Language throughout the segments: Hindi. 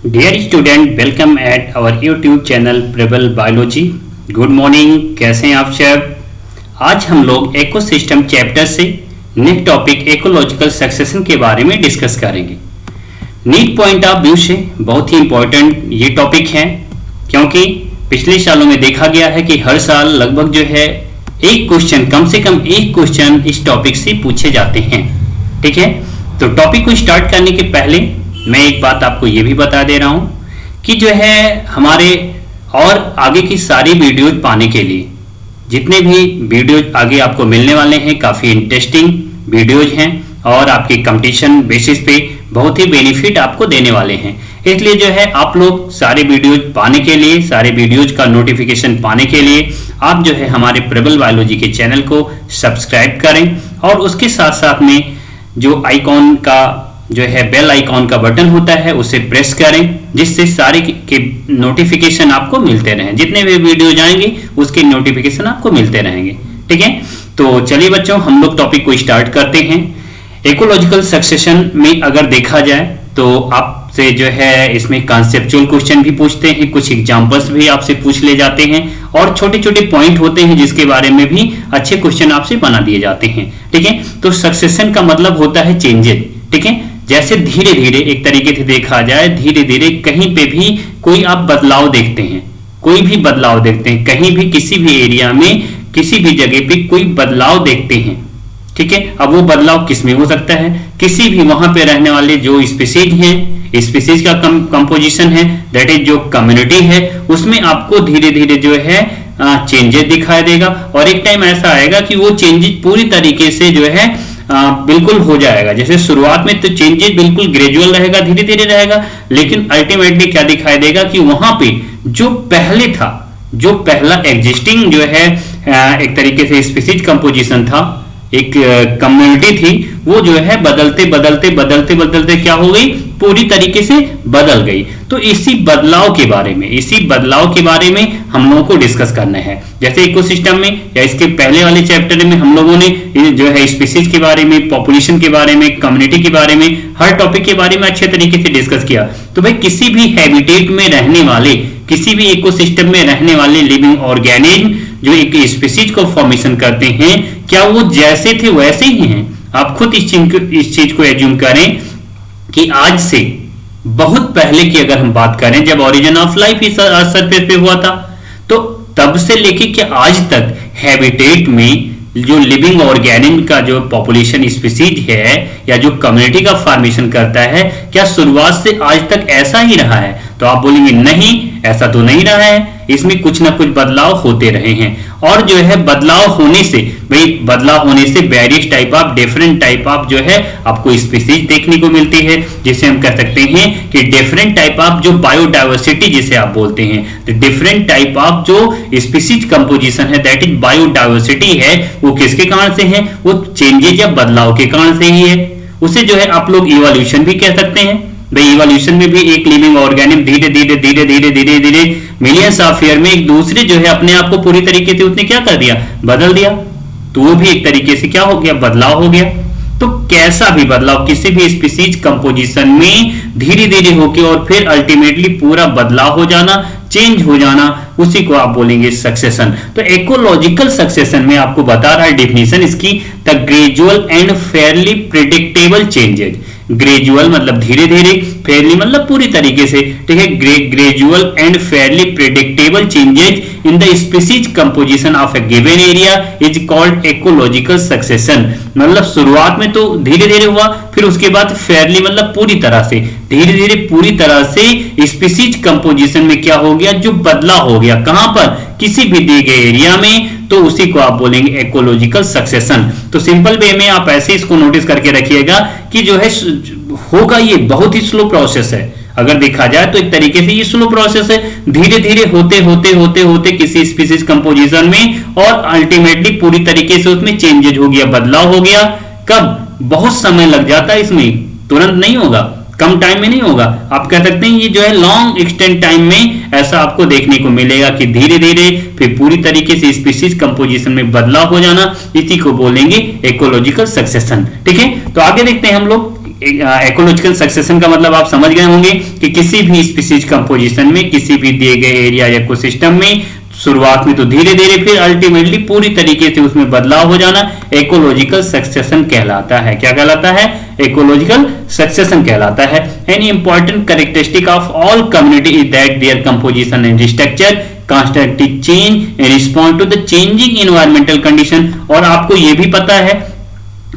Dear student, welcome at our YouTube channel Prabal biology. Good morning, कैसे हैं आप सब। आज हम लोग इकोसिस्टम चैप्टर से नेक्स्ट टॉपिक इकोलॉजिकल सक्सेशन के बारे में डिस्कस करेंगे। नीट पॉइंट ऑफ व्यू से बहुत ही इंपॉर्टेंट ये टॉपिक है, क्योंकि पिछले सालों में देखा गया है कि हर साल लगभग जो है एक क्वेश्चन, कम से कम एक क्वेश्चन इस टॉपिक से पूछे जाते हैं। ठीक है, तो टॉपिक को स्टार्ट करने के पहले मैं एक बात आपको ये भी बता दे रहा हूं कि जो है हमारे और आगे की सारी वीडियोज पाने के लिए जितने भी वीडियोज आगे आपको मिलने वाले हैं, काफ़ी इंटरेस्टिंग वीडियोज हैं और आपके कंपटीशन बेसिस पे बहुत ही बेनिफिट आपको देने वाले हैं। इसलिए जो है आप लोग सारे वीडियोज पाने के लिए, सारे वीडियोज का नोटिफिकेशन पाने के लिए आप जो है हमारे प्रबल बायोलॉजी के चैनल को सब्सक्राइब करें और उसके साथ साथ में जो आइकॉन का जो है बेल आइकॉन का बटन होता है उसे प्रेस करें, जिससे सारे के नोटिफिकेशन आपको मिलते रहें। जितने भी वीडियो जाएंगे उसके नोटिफिकेशन आपको मिलते रहेंगे। ठीक है, तो चलिए बच्चों हम लोग टॉपिक को स्टार्ट करते हैं। इकोलॉजिकल सक्सेशन में अगर देखा जाए तो आपसे जो है इसमें कॉन्सेप्चुअल क्वेश्चन भी पूछते हैं, कुछ एग्जांपल्स भी आपसे पूछ ले जाते हैं और छोटे छोटे पॉइंट होते हैं जिसके बारे में भी अच्छे क्वेश्चन आपसे बना दिए जाते हैं। ठीक है, तो सक्सेशन का मतलब होता है चेंजेस। ठीक है, जैसे धीरे धीरे एक तरीके से देखा जाए, धीरे धीरे कहीं पे भी कोई आप बदलाव देखते हैं, कोई भी बदलाव देखते हैं, कहीं भी किसी भी एरिया में किसी भी जगह पे कोई बदलाव देखते हैं। ठीक है, अब वो बदलाव किस में हो सकता है, किसी भी वहां पे रहने वाले जो स्पीसीज हैं, स्पीसीज का कंपोजिशन है, दैट इज जो कम्युनिटी है, उसमें आपको धीरे धीरे जो है चेंजेस दिखाई देगा और एक टाइम ऐसा आएगा कि वो चेंजेस पूरी तरीके से जो है बिल्कुल हो जाएगा। जैसे शुरुआत में तो चेंजेस बिल्कुल ग्रेजुअल रहेगा, धीरे धीरे रहेगा, लेकिन अल्टीमेटली क्या दिखाई देगा कि वहां पे जो पहले था, जो पहला एग्जिस्टिंग जो है एक तरीके से स्पीसीज कंपोजिशन था, एक कम्युनिटी थी, वो जो है बदलते बदलते बदलते बदलते क्या हो गई, पूरी तरीके से बदल गई। तो इसी बदलाव के बारे में हम लोगों को डिस्कस करना है। जैसे इकोसिस्टम में या इसके पहले वाले चैप्टर में हम लोगों ने जो है स्पीसीज के बारे में, पॉपुलेशन के बारे में, कम्युनिटी के बारे में, हर टॉपिक के बारे में अच्छे तरीके से डिस्कस किया। तो भाई किसी भी हैबिटेट में रहने वाले, किसी भी इकोसिस्टम में रहने वाले लिविंग ऑर्गेनिज्म जो एक स्पीसीज को फॉर्मेशन करते हैं, क्या वो जैसे थे वैसे ही हैं। आप खुद इस चीज को एज्यूम करें कि आज से बहुत पहले की अगर हम बात करें, जब ओरिजिन ऑफ लाइफ इस सरफेस पे हुआ था, तो तब से लेके कि आज तक हैबिटेट में जो लिविंग ऑर्गेनिज्म का जो पॉपुलेशन स्पीसीज है या जो कम्युनिटी का फॉर्मेशन करता है, क्या शुरुआत से आज तक ऐसा ही रहा है? तो आप बोलेंगे नहीं, ऐसा तो नहीं रहा है, इसमें कुछ ना कुछ बदलाव होते रहे हैं। और जो है बदलाव होने से various type of, different type of जो है आपको स्पीसीज देखने को मिलती है, जिसे हम कह सकते हैं कि डिफरेंट टाइप ऑफ जो बायोडाइवर्सिटी जिसे आप बोलते हैं, तो डिफरेंट टाइप ऑफ जो स्पीसीज कंपोजिशन है, दैट इज बायोडाइवर्सिटी है, वो किसके कारण से है? वो चेंजेज या बदलाव के कारण से ही है। उसे जो है आप लोग इवोल्यूशन भी कह सकते हैं। भाई इवोल्यूशन में भी एक लिविंग ऑर्गेनिज्म धीरे धीरे धीरे धीरे धीरे धीरे मिलियंस ऑफ ईयर में एक दूसरे जो है अपने आप को पूरी तरीके से उसने क्या कर दिया, बदल दिया। तो वो भी एक तरीके से क्या हो गया, बदलाव हो गया। तो कैसा भी बदलाव किसी भी स्पीसीज कंपोजिशन में धीरे धीरे होके और फिर अल्टीमेटली पूरा बदलाव हो जाना, चेंज हो जाना, उसी को आप बोलेंगे सक्सेशन। तो इकोलॉजिकल सक्सेशन में आपको बता रहा है डेफिनेशन इसकी, the gradual and Fairlie predictable changes. Gradual मतलब धीरे धीरे, फेयरली मतलब पूरी तरीके से। ठीक है, gradual and Fairlie predictable changes in the species composition of A given area is called ecological succession. मतलब शुरुआत में तो धीरे धीरे हुआ, फिर उसके बाद फेयरली मतलब पूरी तरह से, धीरे धीरे पूरी तरह से स्पीसीज कंपोजिशन में क्या हो गया, जो बदलाव हो गया, कहां पर, किसी भी दिए गए एरिया में, तो उसी को आप बोलेंगे इकोलॉजिकल सक्सेशन। तो सिंपल वे में आप ऐसे इसको नोटिस करके रखिएगा कि जो है होगा, ये बहुत ही स्लो प्रोसेस है। अगर देखा जाए तो एक तरीके से ये स्लो प्रोसेस है, धीरे धीरे होते होते होते होते किसी स्पीसीज कंपोजिशन में और अल्टीमेटली पूरी तरीके से उसमें चेंजेज हो गया, बदलाव हो गया। कब? बहुत समय लग जाता है इसमें, तुरंत नहीं होगा, कम टाइम में नहीं होगा। आप कह सकते हैं ये जो है लॉन्ग एक्सटेंड टाइम में ऐसा आपको देखने को मिलेगा कि धीरे धीरे फिर पूरी तरीके से स्पीसीज कंपोजिशन में बदलाव हो जाना, इसी को बोलेंगे इकोलॉजिकल सक्सेशन। ठीक है, तो आगे देखते हैं हम लोग इकोलॉजिकल सक्सेशन का मतलब आप समझ गए होंगे कि किसी भी स्पीसीज कंपोजिशन में, किसी भी दिए गए एरिया या इकोसिस्टम में शुरुआत में तो धीरे धीरे, फिर अल्टीमेटली पूरी तरीके से उसमें बदलाव हो जाना इकोलॉजिकल सक्सेशन कहलाता है। क्या कहलाता है? इकोलॉजिकल सक्सेशन कहलाता है। Any important characteristic of all community is that their composition and structure constantly change in response to the changing environmental condition। और आपको यह भी पता है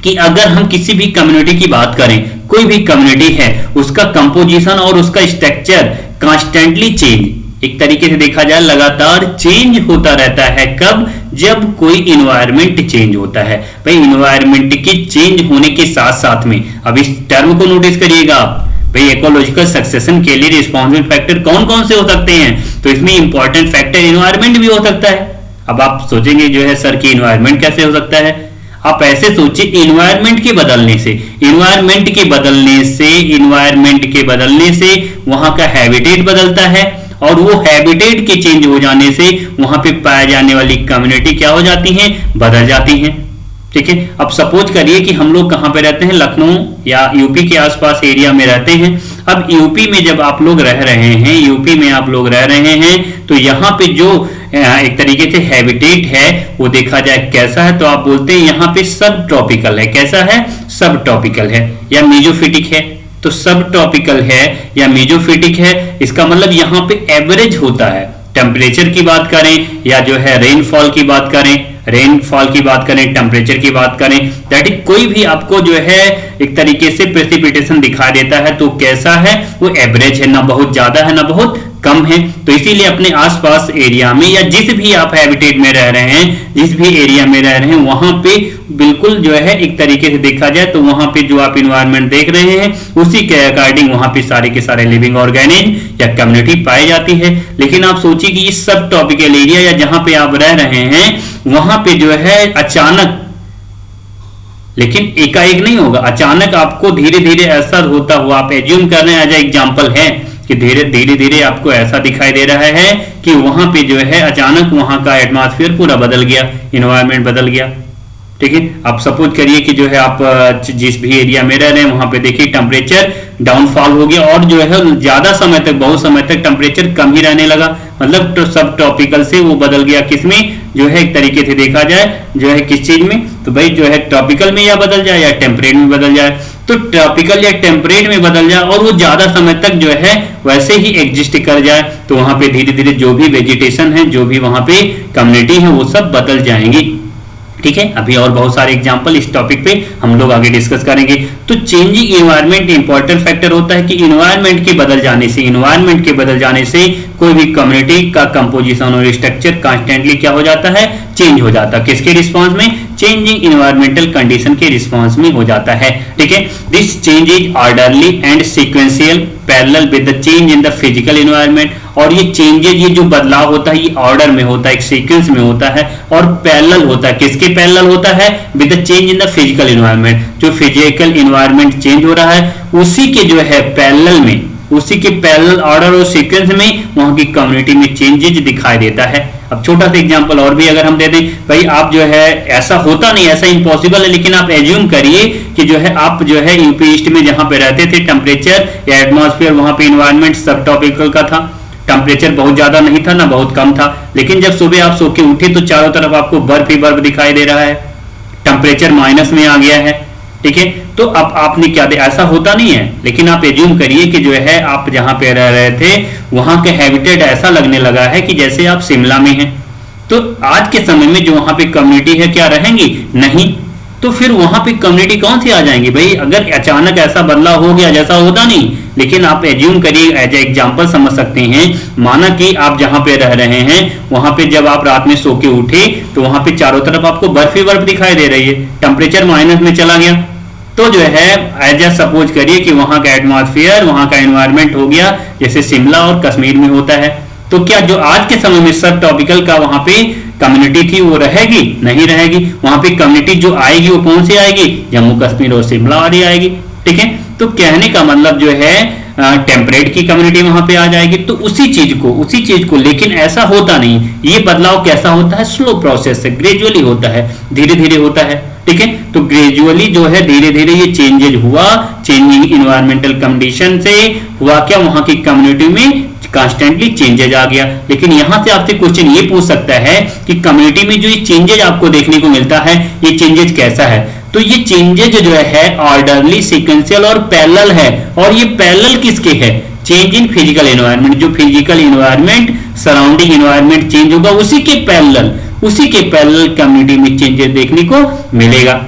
कि अगर हम किसी भी कम्युनिटी की बात करें, कोई भी कम्युनिटी है, उसका कंपोजिशन और उसका स्ट्रक्चर कांस्टेंटली चेंज, एक तरीके से देखा जाए लगातार चेंज होता रहता है। कब? जब कोई इन्वायरमेंट चेंज होता है। भाई इन्वायरमेंट के चेंज होने के साथ साथ में, अब इस टर्म को नोटिस करिएगा आप, भाई इकोलॉजिकल सक्सेशन के लिए रिस्पॉन्सिबल फैक्टर कौन कौन से हो सकते हैं? तो इसमें इंपॉर्टेंट फैक्टर इन्वायरमेंट भी हो सकता है। अब आप सोचेंगे जो है सर कि इन्वायरमेंट कैसे हो सकता है? आप ऐसे सोचिए, इन्वायरमेंट के बदलने से वहां का हैबिटेट बदलता है, और वो हैबिटेट के चेंज हो जाने से वहां पे पाए जाने वाली कम्युनिटी क्या हो जाती हैं? बदल जाती हैं। ठीक है, अब सपोज करिए कि हम लोग कहां पे रहते हैं, लखनऊ या यूपी के आसपास एरिया में रहते हैं। अब यूपी में जब आप लोग रह रहे हैं, तो यहाँ पे जो एक तरीके से हैबिटेट है वो देखा जाए कैसा है, तो आप बोलते हैं यहाँ पे सब ट्रॉपिकल है। कैसा है? सब ट्रॉपिकल है या मेजोफिटिक है। तो सब ट्रॉपिकल है या मेजोफिटिक है, इसका मतलब यहाँ पे एवरेज होता है। टेम्परेचर की बात करें या जो है रेनफॉल की बात करें, टेम्परेचर की बात करें, दैट इज कोई भी आपको जो है एक तरीके से प्रेसिपिटेशन दिखा देता है, तो कैसा है? वो एवरेज है, ना बहुत ज्यादा है ना बहुत कम है। तो इसीलिए अपने आसपास एरिया में या जिस भी आप हैबिटेट में रह रहे हैं, जिस भी एरिया में रह रहे हैं, वहां पे बिल्कुल जो है एक तरीके से देखा जाए तो वहां पे जो आप इन्वायरमेंट देख रहे हैं उसी के अकॉर्डिंग वहां पे सारे के सारे लिविंग ऑर्गेनिज्म या कम्युनिटी पाई जाती है। लेकिन आप सोचिए कि इस सब ट्रॉपिकल एरिया या जहां पे आप रह रहे हैं वहां पे जो है अचानक, लेकिन एकाएक नहीं होगा, अचानक आपको धीरे धीरे ऐसा होता हुआ, आप एज्यूम कर रहे हैं, एज एग्जांपल है कि धीरे धीरे आपको ऐसा दिखाई दे रहा है कि वहां पे जो है अचानक वहां का एटमॉस्फेयर पूरा बदल गया, इन्वायरमेंट बदल गया। ठीक है, आप सपोज करिए कि जो है आप जिस भी एरिया में रह रहे हैं वहां पे देखिए टेम्परेचर डाउनफॉल हो गया और जो है ज्यादा समय तक, बहुत समय तक टेम्परेचर कम ही रहने लगा। मतलब तो सब ट्रॉपिकल से वो बदल गया किसमें? जो है एक तरीके से देखा जाए जो है किस चीज में, तो भाई जो है ट्रॉपिकल में या बदल जाए या टेम्परेट में बदल जाए। तो ट्रॉपिकल या टेम्परेट में बदल जाए और वो ज्यादा समय तक जो है वैसे ही एग्जिस्ट कर जाए, तो वहां पे धीरे धीरे जो भी वेजिटेशन है, जो भी वहां पे कम्युनिटी है, वो सब बदल जाएंगी। ठीक है, अभी और बहुत सारे एग्जांपल इस टॉपिक पे हम लोग आगे डिस्कस करेंगे। तो चेंजिंग एनवायरनमेंट इंपॉर्टेंट फैक्टर होता है कि एनवायरनमेंट के बदल जाने से कोई भी कम्युनिटी का कंपोजिशन और स्ट्रक्चर कांस्टेंटली क्या हो जाता है? चेंज हो जाता है। किसके रिस्पांस में? चेंजिंग एनवायरमेंटल कंडीशन के रिस्पांस में हो जाता है। ठीक है, this change is orderly and sequential parallel with the change in the physical environment. और ये चेंजेज, ये जो बदलाव होता है, ये ऑर्डर में होता है, एक सीक्वेंस में होता है और पैरेलल होता है। किसके पैरेलल होता है? With the change in the physical environment. जो फिजिकल एनवायरनमेंट चेंज हो रहा है उसी के जो है पैरेलल में, उसी के पैरेलल ऑर्डर और सीक्वेंस में वहां की कम्युनिटी में चेंजेज दिखाई देता है। अब छोटा सा एग्जांपल और भी अगर हम दे दें, भाई आप जो है, ऐसा होता नहीं, ऐसा इम्पॉसिबल है, लेकिन आप एज्यूम करिए कि जो है आप जो है यूपी ईस्ट में जहां पे रहते थे, टेम्परेचर या एटमॉस्फेयर, वहां पे इन्वायरमेंट सब ट्रॉपिकल का था, टेम्परेचर बहुत ज्यादा नहीं था ना बहुत कम था। लेकिन जब सुबह आप सो के उठे तो चारों तरफ आपको बर्फ ही बर्फ दिखाई दे रहा है, टेम्परेचर माइनस में आ गया है। ठीक है, तो अब आपने क्या दिया? ऐसा होता नहीं है, लेकिन आप एज्यूम करिए कि जो है आप जहां पे रह रहे थे वहां के हैबिटेट ऐसा लगने लगा है कि जैसे आप शिमला में हैं। तो आज के समय में जो वहां पे कम्युनिटी है क्या रहेंगी? नहीं। तो फिर वहां पे कम्युनिटी कौन सी आ जाएंगी? भाई अगर अचानक ऐसा बदलाव हो गया, जैसा होता नहीं, लेकिन आप एज्यूम करिए, एज ए एग्जांपल समझ सकते हैं, माना कि आप जहां पे रह रहे हैं वहां पे जब आप रात में सो के उठे तो वहां पे चारों तरफ आपको बर्फ ही बर्फ दिखाई दे रही है, टेम्परेचर माइनस में चला गया। तो जो है एज ए सपोज करिए कि वहां का एटमॉस्फेयर, वहां का एनवायरनमेंट हो गया जैसे शिमला और कश्मीर में होता है। तो क्या जो आज के समय में सब ट्रॉपिकल का वहां पे कम्युनिटी थी वो रहेगी? नहीं रहेगी। वहां पे कम्युनिटी जो आएगी वो कौन सी आएगी? जम्मू कश्मीर और शिमला वाली आएगी। ठीक है, तो कहने का मतलब जो है टेम्परेट की कम्युनिटी वहां पे आ जाएगी। तो उसी चीज को, लेकिन ऐसा होता नहीं। ये बदलाव कैसा होता है? स्लो प्रोसेस से, ग्रेजुअली होता है, धीरे धीरे होता है। ठीक है। तो ग्रेजुअली जो है धीरे धीरे ये चेंजेज हुआ, चेंजिंग इन्वायरमेंटल कंडीशन से हुआ क्या, वहां की कम्युनिटी में कॉन्स्टेंटली चेंजेज आ गया। लेकिन यहां से आपसे क्वेश्चन ये पूछ सकता है कि कम्युनिटी में जो ये चेंजेज आपको देखने को मिलता है, ये चेंजेज कैसा है। तो ये चेंजेज जो है ऑर्डरली, सीक्वेंशियल और पैरेलल है। और ये पैरेलल किसके है, चेंज इन फिजिकल एनवायरनमेंट, जो physical environment, surrounding environment change होगा, उसी के पैरेलल कम्युनिटी में चेंजेस देखने को मिलेगा।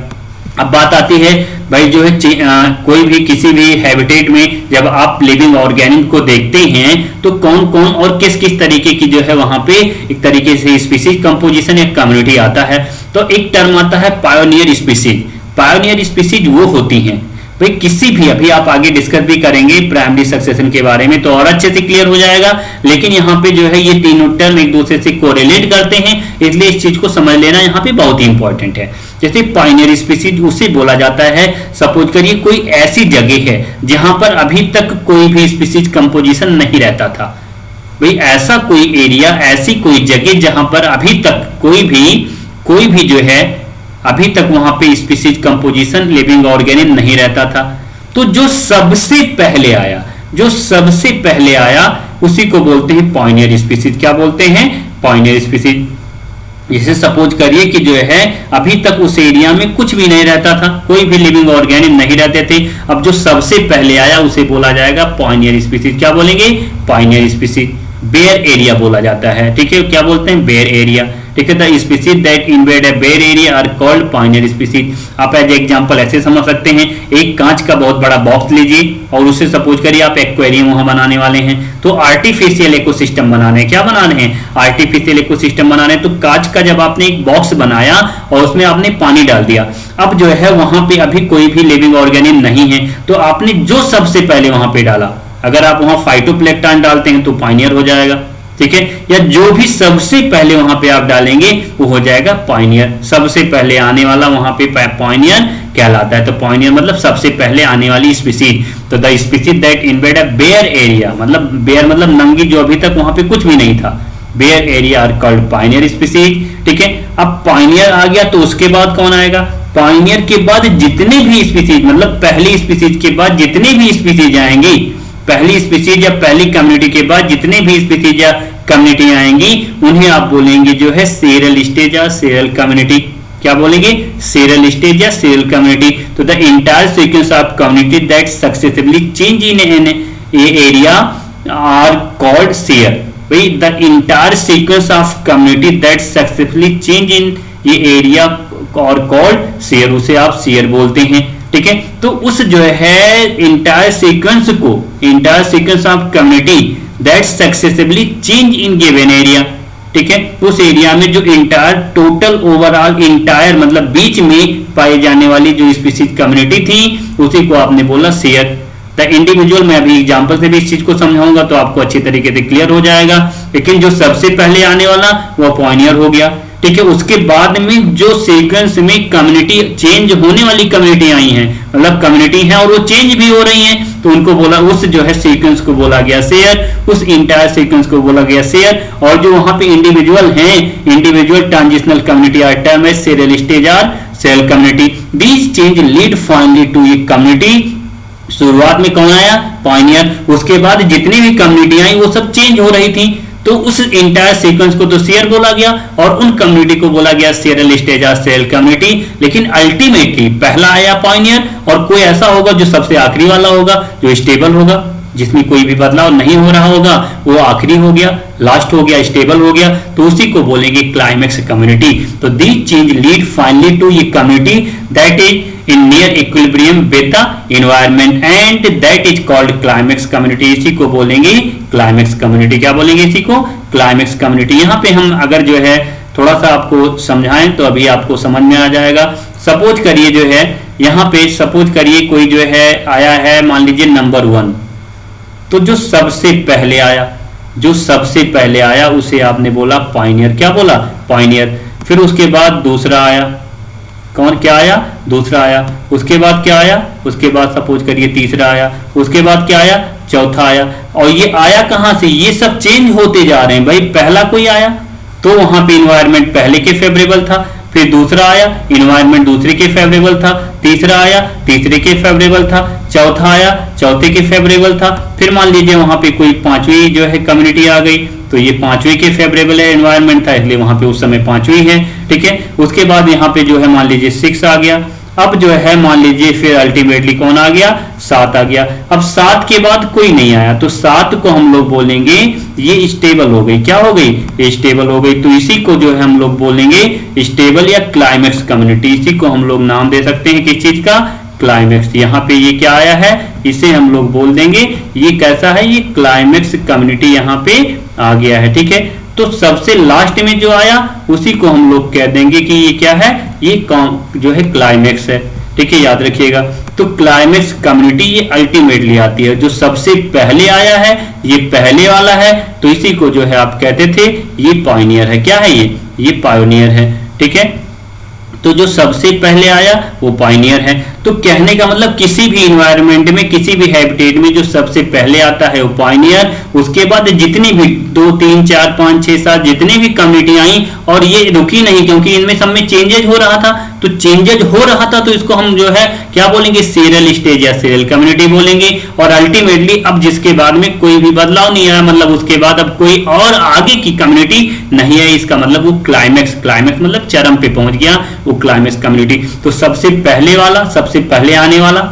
अब बात आती है भाई जो है कोई भी किसी भी हैबिटेट में जब आप लिविंग ऑर्गेनिज्म को देखते हैं तो कौन कौन और किस किस तरीके की जो है वहां पे एक तरीके से स्पीसीज कंपोजिशन या कम्युनिटी आता है। तो एक टर्म आता है पायोनियर स्पीसीज। पायोनियर स्पीसीज वो होती हैं भाई किसी भी, अभी आप आगे डिस्कस भी करेंगे प्राइमरी सक्सेशन के बारे में तो और अच्छे से क्लियर हो जाएगा, लेकिन यहाँ पे जो है ये तीनों टर्म एक दूसरे से कोरिलेट करते हैं, इसलिए इस चीज को समझ लेना यहाँ पे बहुत ही इंपॉर्टेंट है। जैसे पायनियर स्पीसीज उसे बोला जाता है, सपोज करिए कोई ऐसी जगह है जहां पर अभी तक कोई भी स्पीसीज कंपोजिशन नहीं रहता था। भाई ऐसा कोई एरिया, ऐसी कोई जगह जहां पर अभी तक कोई भी जो है अभी तक वहां पे स्पीसीज कंपोजिशन लिविंग ऑर्गेनिज्म नहीं रहता था। तो जो सबसे पहले आया उसी को बोलते हैं पायनियर स्पीसीज। क्या बोलते हैं, पायनियर स्पीसीज। जैसे सपोज करिए कि जो है अभी तक उस एरिया में कुछ भी नहीं रहता था, कोई भी लिविंग ऑर्गेनिज्म नहीं रहते थे। अब जो सबसे पहले आया उसे बोला जाएगा पायनियर स्पीसीज। क्या बोलेंगे, पायनियर स्पीसीज। बेयर एरिया बोला जाता है, ठीक है, क्या बोलते हैं, बेयर एरिया, ठीक है। The species that invade a bare area are called pioneer species. आप एज एग्जांपल ऐसे समझ सकते हैं, एक कांच का बहुत बड़ा बॉक्स लीजिए और उसे सपोज करिए आप एक्वेरियम वहां बनाने वाले हैं, तो आर्टिफिशियल इकोसिस्टम बनाने हैं। क्या बनाने हैं, आर्टिफिशियल इकोसिस्टम बनाने हैं। तो कांच का जब आपने एक बॉक्स बनाया और उसमें आपने पानी डाल दिया, अब जो है वहां पे अभी कोई भी लिविंग ऑर्गेनिज्म नहीं है, तो आपने जो सबसे पहले वहां पे डाला, अगर आप वहां फाइटोप्लैंक्टन डालते हैं तो पायनियर हो जाएगा, ठीक है। या जो भी सबसे पहले वहां पे आप डालेंगे वो हो जाएगा पायनियर। सबसे पहले आने वाला वहां पे पायनियर कहलाता है। तो पायनियर मतलब सबसे पहले आने वाली स्पीसीज। तो the species that invade a bare area, मतलब बेयर मतलब नंगी, जो अभी तक वहां पे कुछ भी नहीं था, bare area are called pioneer species, ठीक है। अब पायनियर आ गया तो उसके बाद कौन आएगा, पायनियर के बाद जितने भी स्पीसीज, मतलब पहली स्पीसीज के बाद जितने भी स्पीसीज आएंगे, पहली स्पीसीज या पहली कम्युनिटी के बाद जितने भी स्पीसीज या कम्युनिटी आएंगी उन्हें आप बोलेंगे जो है सीरियल स्टेज या सीरियल कम्युनिटी। क्या बोलेंगे, सीरियल स्टेज या सीरियल कम्युनिटी। तो the entire sequence of community that successively change in an area are called sere. भाई the entire sequence of community that successfully change in ये एरिया और कॉल्ड सीयर, उसे आप सीयर बोलते हैं, ठीक है। तो उस जो है entire sequence of community that successively change in given area, ठीक है, उस एरिया में जो इंटायर टोटल ओवरऑल इंटायर मतलब बीच में पाए जाने वाली जो स्पीसीज कम्युनिटी थी उसी को आपने बोला सीयर। द इंडिविजुअल, मैं अभी एग्जांपल से भी इस चीज को समझाऊंगा तो आपको अच्छी तरीके से क्लियर हो जाएगा। लेकिन जो सबसे पहले आने वाला वो पायनियर हो गया, ठीक है। उसके बाद में जो सीक्वेंस में कम्युनिटी चेंज होने वाली कम्युनिटी आई हैं, मतलब कम्युनिटी है और वो चेंज भी हो रही हैं, तो उनको बोला, उस जो है सीक्वेंस को बोला गया शेयर, उस इंटायर सीक्वेंस को बोला गया शेयर। और जो वहां पे इंडिविजुअल हैं, individual transitional community are term as serial stage or seral community. These change lead finally to a community. शुरुआत में कौन आया, पायनियर। उसके बाद जितनी भी कम्युनिटी आई वो सब चेंज हो रही थी, तो उस इंटायर सीक्वेंस को तो शेयर बोला गया और उन कम्युनिटी को बोला गया सीरियल स्टेज और सेल कम्युनिटी। लेकिन अल्टीमेटली पहला आया पायनियर और कोई ऐसा होगा जो सबसे आखिरी वाला होगा, जो स्टेबल होगा, जिसमें कोई भी बदलाव नहीं हो रहा होगा, वो आखिरी हो गया, लास्ट हो गया, स्टेबल हो गया, तो उसी को बोलेंगे क्लाइमेक्स कम्युनिटी। तो this change lead finally to ये community that is in near equilibrium with the environment and that is called climax community। इसी को बोलेंगे climax community। क्या बोलेंगे इसी को, climax community। यहाँ पे हम अगर जो है थोड़ा सा आपको समझाएं तो अभी आपको समझ में आ जाएगा। सपोज करिए जो है यहाँ पे सपोज करिए कोई जो है आया है, मान लीजिए नंबर 1, तो जो सबसे पहले आया उसे आपने बोला पायनियर। क्या बोला, पायनियर। फिर उसके बाद दूसरा आया, कौन, क्या आया, दूसरा आया। उसके बाद क्या आया, उसके बाद सपोज करिए तीसरा आया। उसके बाद क्या आया, चौथा आया। और ये आया कहां से, ये सब चेंज होते जा रहे हैं। भाई पहला कोई आया तो वहां पे इन्वायरमेंट पहले के फेवरेबल था, फिर दूसरा आया, इन्वायरमेंट दूसरे के फेवरेबल था, तीसरा आया, तीसरे के फेवरेबल था, चौथा आया, चौथे के फेवरेबल था, फिर मान लीजिए वहां पे कोई पांचवी जो है कम्युनिटी आ गई, तो ये पांचवी के फेवरेबल है, एनवायरनमेंट था इसलिए वहां पे उस समय पांचवी है, ठीक है। उसके बाद यहाँ पे जो है मान लीजिए 6 आ गया, अब जो है मान लीजिए फिर अल्टीमेटली कौन आ गया, 7 आ गया। अब 7 के बाद कोई नहीं आया, तो 7 को हम लोग बोलेंगे ये स्टेबल हो गई, क्या हो गई, ये स्टेबल हो गई। तो इसी को जो है हम लोग बोलेंगे स्टेबल या क्लाइमेक्स कम्युनिटी। इसी को हम लोग नाम दे सकते हैं किस चीज का, क्लाइमेक्स। यहाँ पे ये क्या आया है, इसे हम लोग बोल देंगे ये कैसा है, ये क्लाइमेक्स कम्युनिटी यहाँ पे आ गया है, ठीक है। तो सबसे लास्ट में जो आया उसी को हम लोग कह देंगे कि ये क्या है, ये जो है क्लाइमेक्स है, ठीक है, याद रखिएगा। तो क्लाइमेक्स कम्युनिटी ये अल्टीमेटली आती है, जो सबसे पहले आया है ये पहले वाला है, तो इसी को जो है आप कहते थे ये पायोनियर है, क्या है ये पायोनियर है, ठीक है। तो जो सबसे पहले आया वो पायोनियर है। तो कहने का मतलब किसी भी इन्वायरमेंट में, किसी भी हैबिटेट में जो सबसे पहले आता है वो पायोनियर, उसके बाद जितनी भी 2 3 4 5 6 7 जितनी भी कम्युनिटी आई, और ये रुकी नहीं क्योंकि इनमें सब में चेंजेज हो रहा था, तो चेंजेज हो रहा था तो इसको हम जो है क्या बोलेंगे, सीरियल स्टेज या सीरियल कम्युनिटी बोलेंगे। और अल्टीमेटली अब जिसके बाद में कोई भी बदलाव नहीं आया, मतलब उसके बाद अब कोई और आगे की कम्युनिटी नहीं आई, इसका मतलब वो क्लाइमेक्स मतलब चरम पे पहुंच गया वो क्लाइमेक्स कम्युनिटी। तो सबसे पहले वाला, सबसे पहले आने वाला,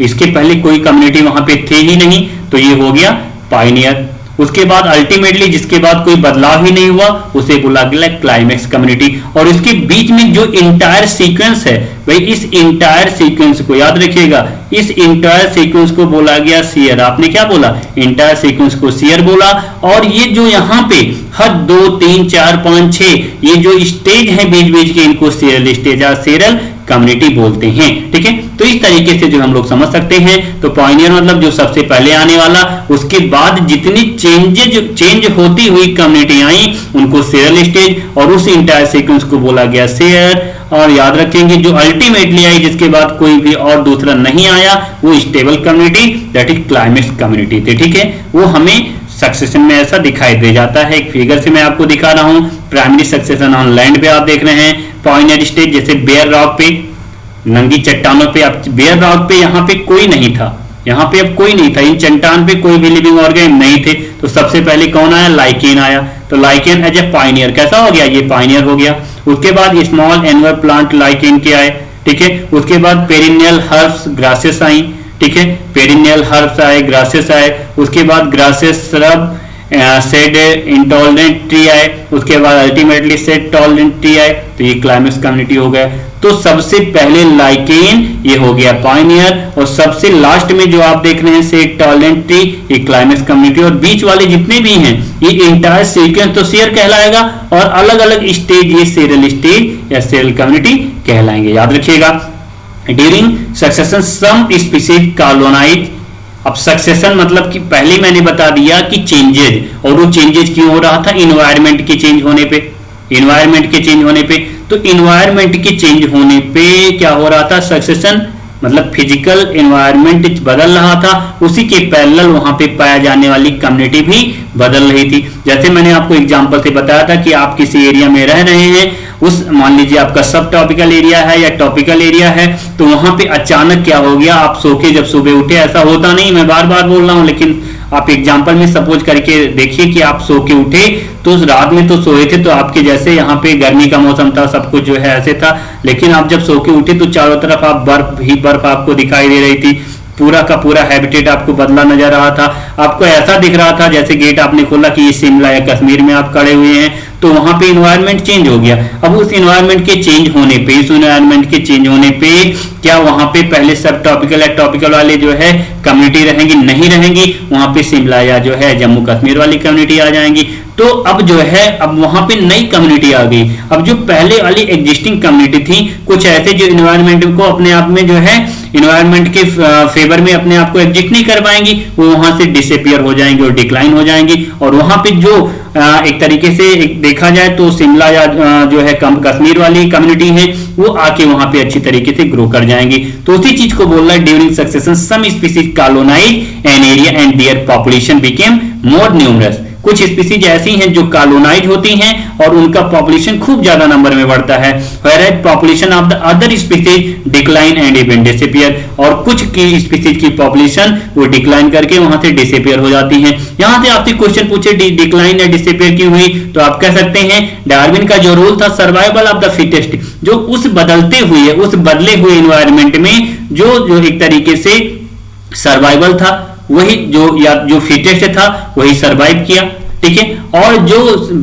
इसके पहले कोई कम्युनिटी वहां पे थे ही नहीं, तो ये हो गया पायोनियर। उसके बाद अल्टीमेटली जिसके बाद कोई बदलाव ही नहीं हुआ उसे बोला गया क्लाइमेक्स कम्युनिटी। और इसके बीच में जो इंटायर सीक्वेंस है भाई, इस इंटायर सीक्वेंस को याद रखिएगा, इस इंटायर सीक्वेंस को बोला गया सीयर। आपने क्या बोला, इंटायर सीक्वेंस को सीयर बोला। और ये जो यहाँ पे हर 2 3 4 5 6 ये जो स्टेज है बीच बीच के, इनको सीरियल स्टेज या सीरियल कम्युनिटी बोलते हैं, ठीक है। तो इस तरीके से जो हम लोग समझ सकते हैं, तो पायोनियर मतलब जो सबसे पहले आने वाला, उसके बाद जितनी चेंज होती हुई कम्युनिटी आई उनको सीरियल स्टेज, और उस इंटायर सीक्वेंस को बोला गया सीयर। और याद रखेंगे जो अल्टीमेटली आई जिसके बाद कोई भी और दूसरा नहीं आया वो stable community, that is climax community थे, ठीक है। वो हमें सक्सेशन में ऐसा दिखाई दे जाता है। एक फिगर से मैं आपको दिखा रहा हूं, प्राइमरी सक्सेशन ऑन लैंड पे आप देख रहे हैं पायोनियर स्टेज, जैसे बेयर रॉक पे, नंगी चट्टानों पे, आप बेयर रॉक पे यहाँ पे कोई नहीं था, यहाँ पे अब कोई नहीं था, इन चट्टान पे कोई भी लिविंग ऑर्गेनिज्म नहीं थे, तो सबसे पहले कौन आया, लाइकेन आया। तो लाइकेन एज ए पायोनियर कैसा हो गया, ये पायोनियर हो गया। उसके बाद स्मॉल एनुअल प्लांट लाइकेन के आए, ठीक है। उसके बाद पेरिनियल हर्ब्स ग्रासेस आई, ठीक है, पेरिनियल हर्ब्स आए, ग्रासेस आए। उसके बाद grasses shrub said intolerant tree आए। उसके बाद अल्टीमेटली सेड टॉलरेंट ट्री आए, तो ये क्लाइमेक्स कम्युनिटी हो गया। तो सबसे पहले लाइकेन ये हो गया पायोनियर, और सबसे लास्ट में जो आप देख रहे हैं सेड टॉलरेंट ट्री, ये क्लाइमेक्स कम्युनिटी। और बीच वाले जितने भी हैं ये इंटायर सीक्वेंस तो सीयर कहलाएगा, और अलग अलग स्टेज ये सीरियल स्टेज या सीरियल कम्युनिटी कहलाएंगे, याद रखिएगा। During succession some species colonise. अब सक्सेशन मतलब कि पहले मैंने बता दिया कि चेंजेज, और वो चेंजेज क्यों हो रहा था, इन्वायरमेंट के चेंज होने पे, इन्वायरमेंट के चेंज होने पे। तो इन्वायरमेंट के चेंज होने पे क्या हो रहा था, सक्सेशन मतलब फिजिकल एनवायरनमेंट बदल रहा था, उसी के पैरेलल वहां पे पाया जाने वाली कम्युनिटी भी बदल रही थी। जैसे मैंने आपको एग्जांपल से बताया था कि आप किसी एरिया में रह रहे हैं, उस मान लीजिए आपका सब टॉपिकल एरिया है या टॉपिकल एरिया है, तो वहां पे अचानक क्या हो गया, आप सो के जब सुबह उठे, ऐसा होता नहीं, मैं बार बार बोल रहा हूं, लेकिन आप एग्जाम्पल में सपोज करके देखिए कि आप सो के उठे, तो उस रात में तो सोए थे तो आपके जैसे यहाँ पे गर्मी का मौसम था, सब कुछ जो है ऐसे था, लेकिन आप जब सो के उठे तो चारों तरफ आप बर्फ ही बर्फ आपको दिखाई दे रही थी, पूरा का पूरा हैबिटेट आपको बदला नजर आ रहा था। आपको ऐसा दिख रहा था जैसे गेट आपने खोला कि ये शिमला या कश्मीर में आप खड़े हुए हैं, तो वहां पे इन्वायरमेंट चेंज हो गया। अब उस इन्वायरमेंट के चेंज होने पे, इस इन्वायरमेंट के चेंज होने पे क्या वहां पे पहले सब टॉपिकल या टॉपिकल वाले जो है कम्युनिटी रहेंगी, नहीं रहेंगी, वहां पे शिमला या जो है जम्मू कश्मीर वाली कम्युनिटी आ जाएंगी। तो अब जो है अब वहां पे नई कम्युनिटी आ गई। अब जो पहले वाली एग्जिस्टिंग कम्युनिटी थी, कुछ ऐसे जो इन्वायरमेंट को अपने आप में जो है इन्वायरमेंट के फेवर में अपने आप को एग्जिस्ट नहीं कर पाएंगी, वो वहां से डिसअपियर हो जाएंगे और डिक्लाइन हो जाएंगी। और वहां पे जो एक तरीके से देखा जाए तो शिमला या जो है कश्मीर वाली कम्युनिटी है, वो आके वहां पे अच्छी तरीके से ग्रो कर जाएंगी। तो उसी चीज को बोल रहा है, during succession some species colonise an area and their population became more numerous. कुछ स्पीसीज ऐसी हैं जो कॉलोनाइज होती हैं और उनका पॉपुलेशन खूब ज्यादा नंबर में बढ़ता है, whereas population of the other species decline and even disappear, और कुछ की स्पीसीज की पॉपुलेशन वो डिक्लाइन करके वहां से डिसअपीयर हो जाती है। यहां से आपसे क्वेश्चन पूछे डिक्लाइन या डिसअपीयर क्यों हुई, तो आप कह सकते हैं डार्विन का जो रोल था सर्वाइवल ऑफ द फिटेस्ट, जो उस बदलते हुए उस बदले हुए एनवायरनमेंट में जो एक तरीके से सर्वाइवल था, वही जो फिटेस्ट था वही सर्वाइव किया, ठीक है, और जो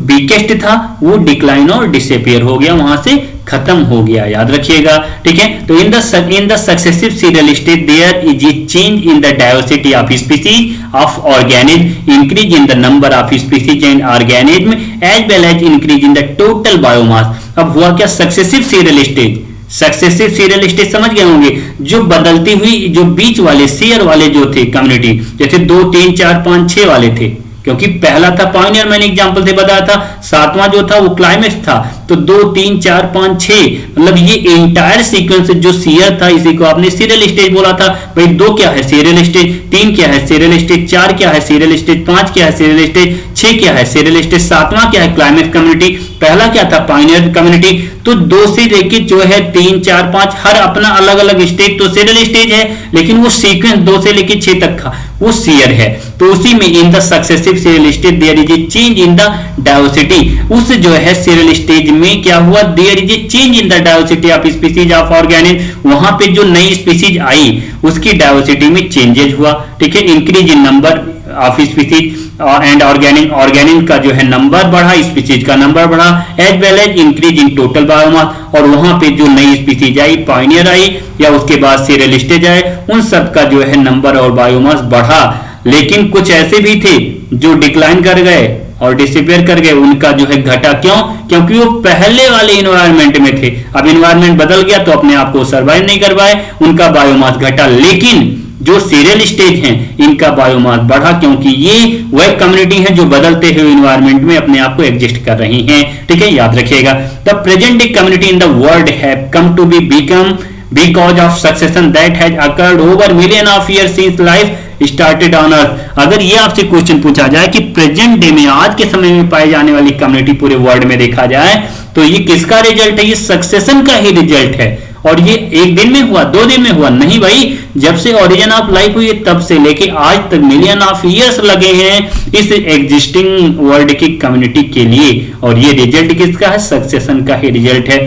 वीकेस्ट था वो डिक्लाइन और डिसअपीयर हो गया, वहां से खत्म हो गया, याद रखिएगा, ठीक है। तो in the successive serial stage there is a change in the diversity of species of organism, increase in the number of species and organism as well as increase in the total biomass. अब हुआ क्या, successive serial stage, successive serial stage समझ गए होंगे, जो बदलती हुई जो बीच वाले शेयर वाले जो थे कम्युनिटी, जैसे 2 3 4 5 6 वाले थे, क्योंकि पहला था पायनियर, मैंने एग्जांपल से बताया था, 7वां जो था वो क्लाइमेक्स था, तो 2 3 4 5 6 मतलब ये एंटायर सीक्वेंस जो सीरियल था, इसी को आपने सीरियल स्टेज बोला था। भाई 2 क्या है सीरियल स्टेज, 3 क्या है सीरियल स्टेज, 4 क्या है सीरियल स्टेज, 5 क्या है सीरियल स्टेज, 6 क्या है सीरियल स्टेज, 7वां क्या है क्लाइमेक्स कम्युनिटी, पहला क्या था पायनियर कम्युनिटी। तो 2 से लेके जो है 3 4 5 हर अपना अलग अलग स्टेज तो सीरियल स्टेज है, लेकिन वो सीक्वेंस 2 से लेके 6 तक का वो सीयर है। तो उसी में in the successive serial stage there is a change in the diversity, उस जो है सीरियल स्टेज में क्या हुआ, there is a change in the diversity of species of organism, वहां पे जो नई स्पीसीज आई उसकी डाइवर्सिटी में चेंजेज हुआ, ठीक है, increase in number of species and organism का जो है नंबर बढ़ा, स्पीसीज का नंबर बढ़ा, as well as increase in total biomass, और वहां पे जो नई स्पीसीज आई, पायनियर आई या उसके बाद सीरियल स्टेज आए, उन सब का जो है नंबर और बायोमास बढ़ा। लेकिन कुछ ऐसे भी थे जो डिक्लाइन कर गए और डिसअपीयर कर गए, उनका जो है घटा, क्यों, क्योंकि वो पहले वाले इन्वायरमेंट में थे, अब इन्वायरमेंट बदल गया तो अपने आप को सर्वाइव नहीं कर पाए, उनका बायोमास घटा। लेकिन जो सीरियल स्टेज हैं इनका बायोमास बढ़ा, क्योंकि ये वह कम्युनिटी है जो बदलते हुए इन्वायरमेंट में अपने आप को एग्जिस्ट कर रही हैं, ठीक है, याद रखिएगा। The present day community in the world have come to be become because of succession that has occurred over million of years since life started on earth। अगर ये आपसे क्वेश्चन पूछा जाए कि प्रेजेंट डे में आज के समय में पाई जाने वाली कम्युनिटी पूरे वर्ल्ड में देखा जाए तो ये किसका रिजल्ट है, ये सक्सेशन का ही रिजल्ट है। और ये एक दिन में हुआ, 2 दिन में हुआ नहीं भाई, जब से ओरिजिन ऑफ लाइफ हुई तब से लेके आज तक मिलियन ऑफ इयर्स लगे हैं इस एग्जिस्टिंग वर्ल्ड की कम्युनिटी के लिए, और ये रिजल्ट किसका है, सक्सेशन का ही रिजल्ट है।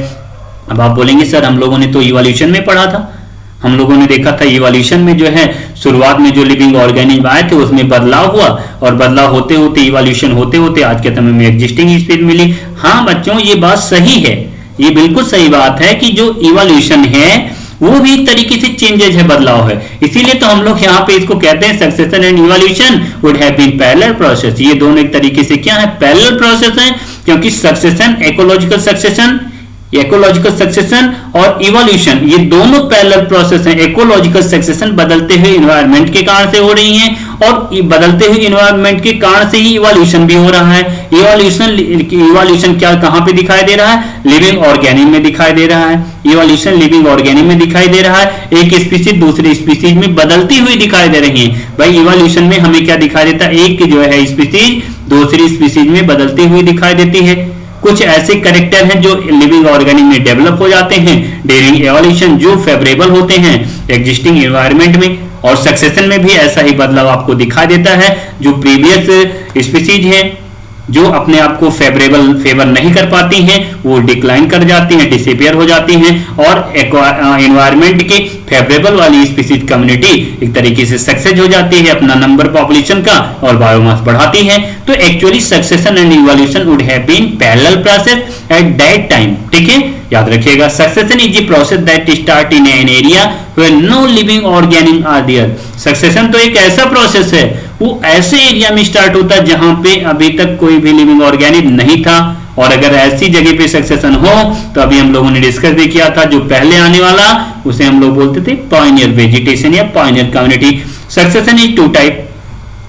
अब आप बोलेंगे सर हम लोगों ने तो इवोल्यूशन में पढ़ा था, हम लोगों ने देखा था इवोल्यूशन में जो है शुरुआत में जो लिविंग ऑर्गेनिज्म आए थे उसमें बदलाव हुआ, और बदलाव होते होते इवोल्यूशन होते होते आज के समय में एग्जिस्टिंग स्पीसीज मिली। हाँ बच्चों ये बात सही है, ये बिल्कुल सही बात है कि जो इवोल्यूशन है वो भी एक तरीके से चेंजेस है, बदलाव है, इसीलिए तो हम लोग यहाँ पे इसको कहते हैं succession and evolution would have been parallel process. ये दोनों एक तरीके से क्या है, पैरेलल प्रोसेस है, क्योंकि सक्सेशन इकोलॉजिकल सक्सेशन और इवोल्यूशन ये दोनों पैरेलल प्रोसेस हैं। इकोलॉजिकल सक्सेशन बदलते हुए एनवायरनमेंट के कारण से हो रही हैं, और बदलते हुए एनवायरनमेंट के कारण से ही इवोल्यूशन भी हो रहा है। इवोल्यूशन क्या कहां पे दिखाई दे रहा है, लिविंग ऑर्गेनिज्म में दिखाई दे रहा है। इवोल्यूशन लिविंग ऑर्गेनिज्म में दिखाई दे रहा है, एक स्पीसीज दूसरी स्पीसीज में बदलती हुई दिखाई दे रही है। भाई इवोल्यूशन में हमें क्या दिखाई देता है, एक जो है स्पीसीज दूसरी स्पीसीज में बदलती हुई दिखाई देती है। कुछ ऐसे कैरेक्टर हैं जो लिविंग ऑर्गेनिज्म में डेवलप हो जाते हैं ड्यूरिंग एवोल्यूशन, जो फेवरेबल होते हैं एग्जिस्टिंग एनवायरनमेंट में, और सक्सेशन में भी ऐसा ही बदलाव आपको दिखाई देता है। जो प्रीवियस स्पीसीज है जो अपने आप को फेवर नहीं कर पाती हैं वो डिक्लाइन कर जाती हैं, डिसअपीयर हो जाती हैं, और एनवायरनमेंट के फेवरेबल वाली स्पीसीज कम्युनिटी एक तरीके से सक्सेस हो जाती है अपना नंबर पॉपुलेशन का और बायोमास बढ़ाती है। तो actually succession and evolution would have been parallel process at that time, ठीक है, याद रखिएगा। Succession is the process that start in an area where no living organism are there. Succession तो एक ऐसा प्रोसेस है, वो ऐसे एरिया में स्टार्ट होता है जहां पे अभी तक कोई भी लिविंग ऑर्गेनिज्म नहीं था, और अगर ऐसी जगह पे सक्सेशन हो तो अभी हम लोगों ने डिस्कस भी किया था, जो पहले आने वाला उसे हम लोग बोलते थे पायनियर वेजिटेशन या Pioneer community. Succession is 2 type,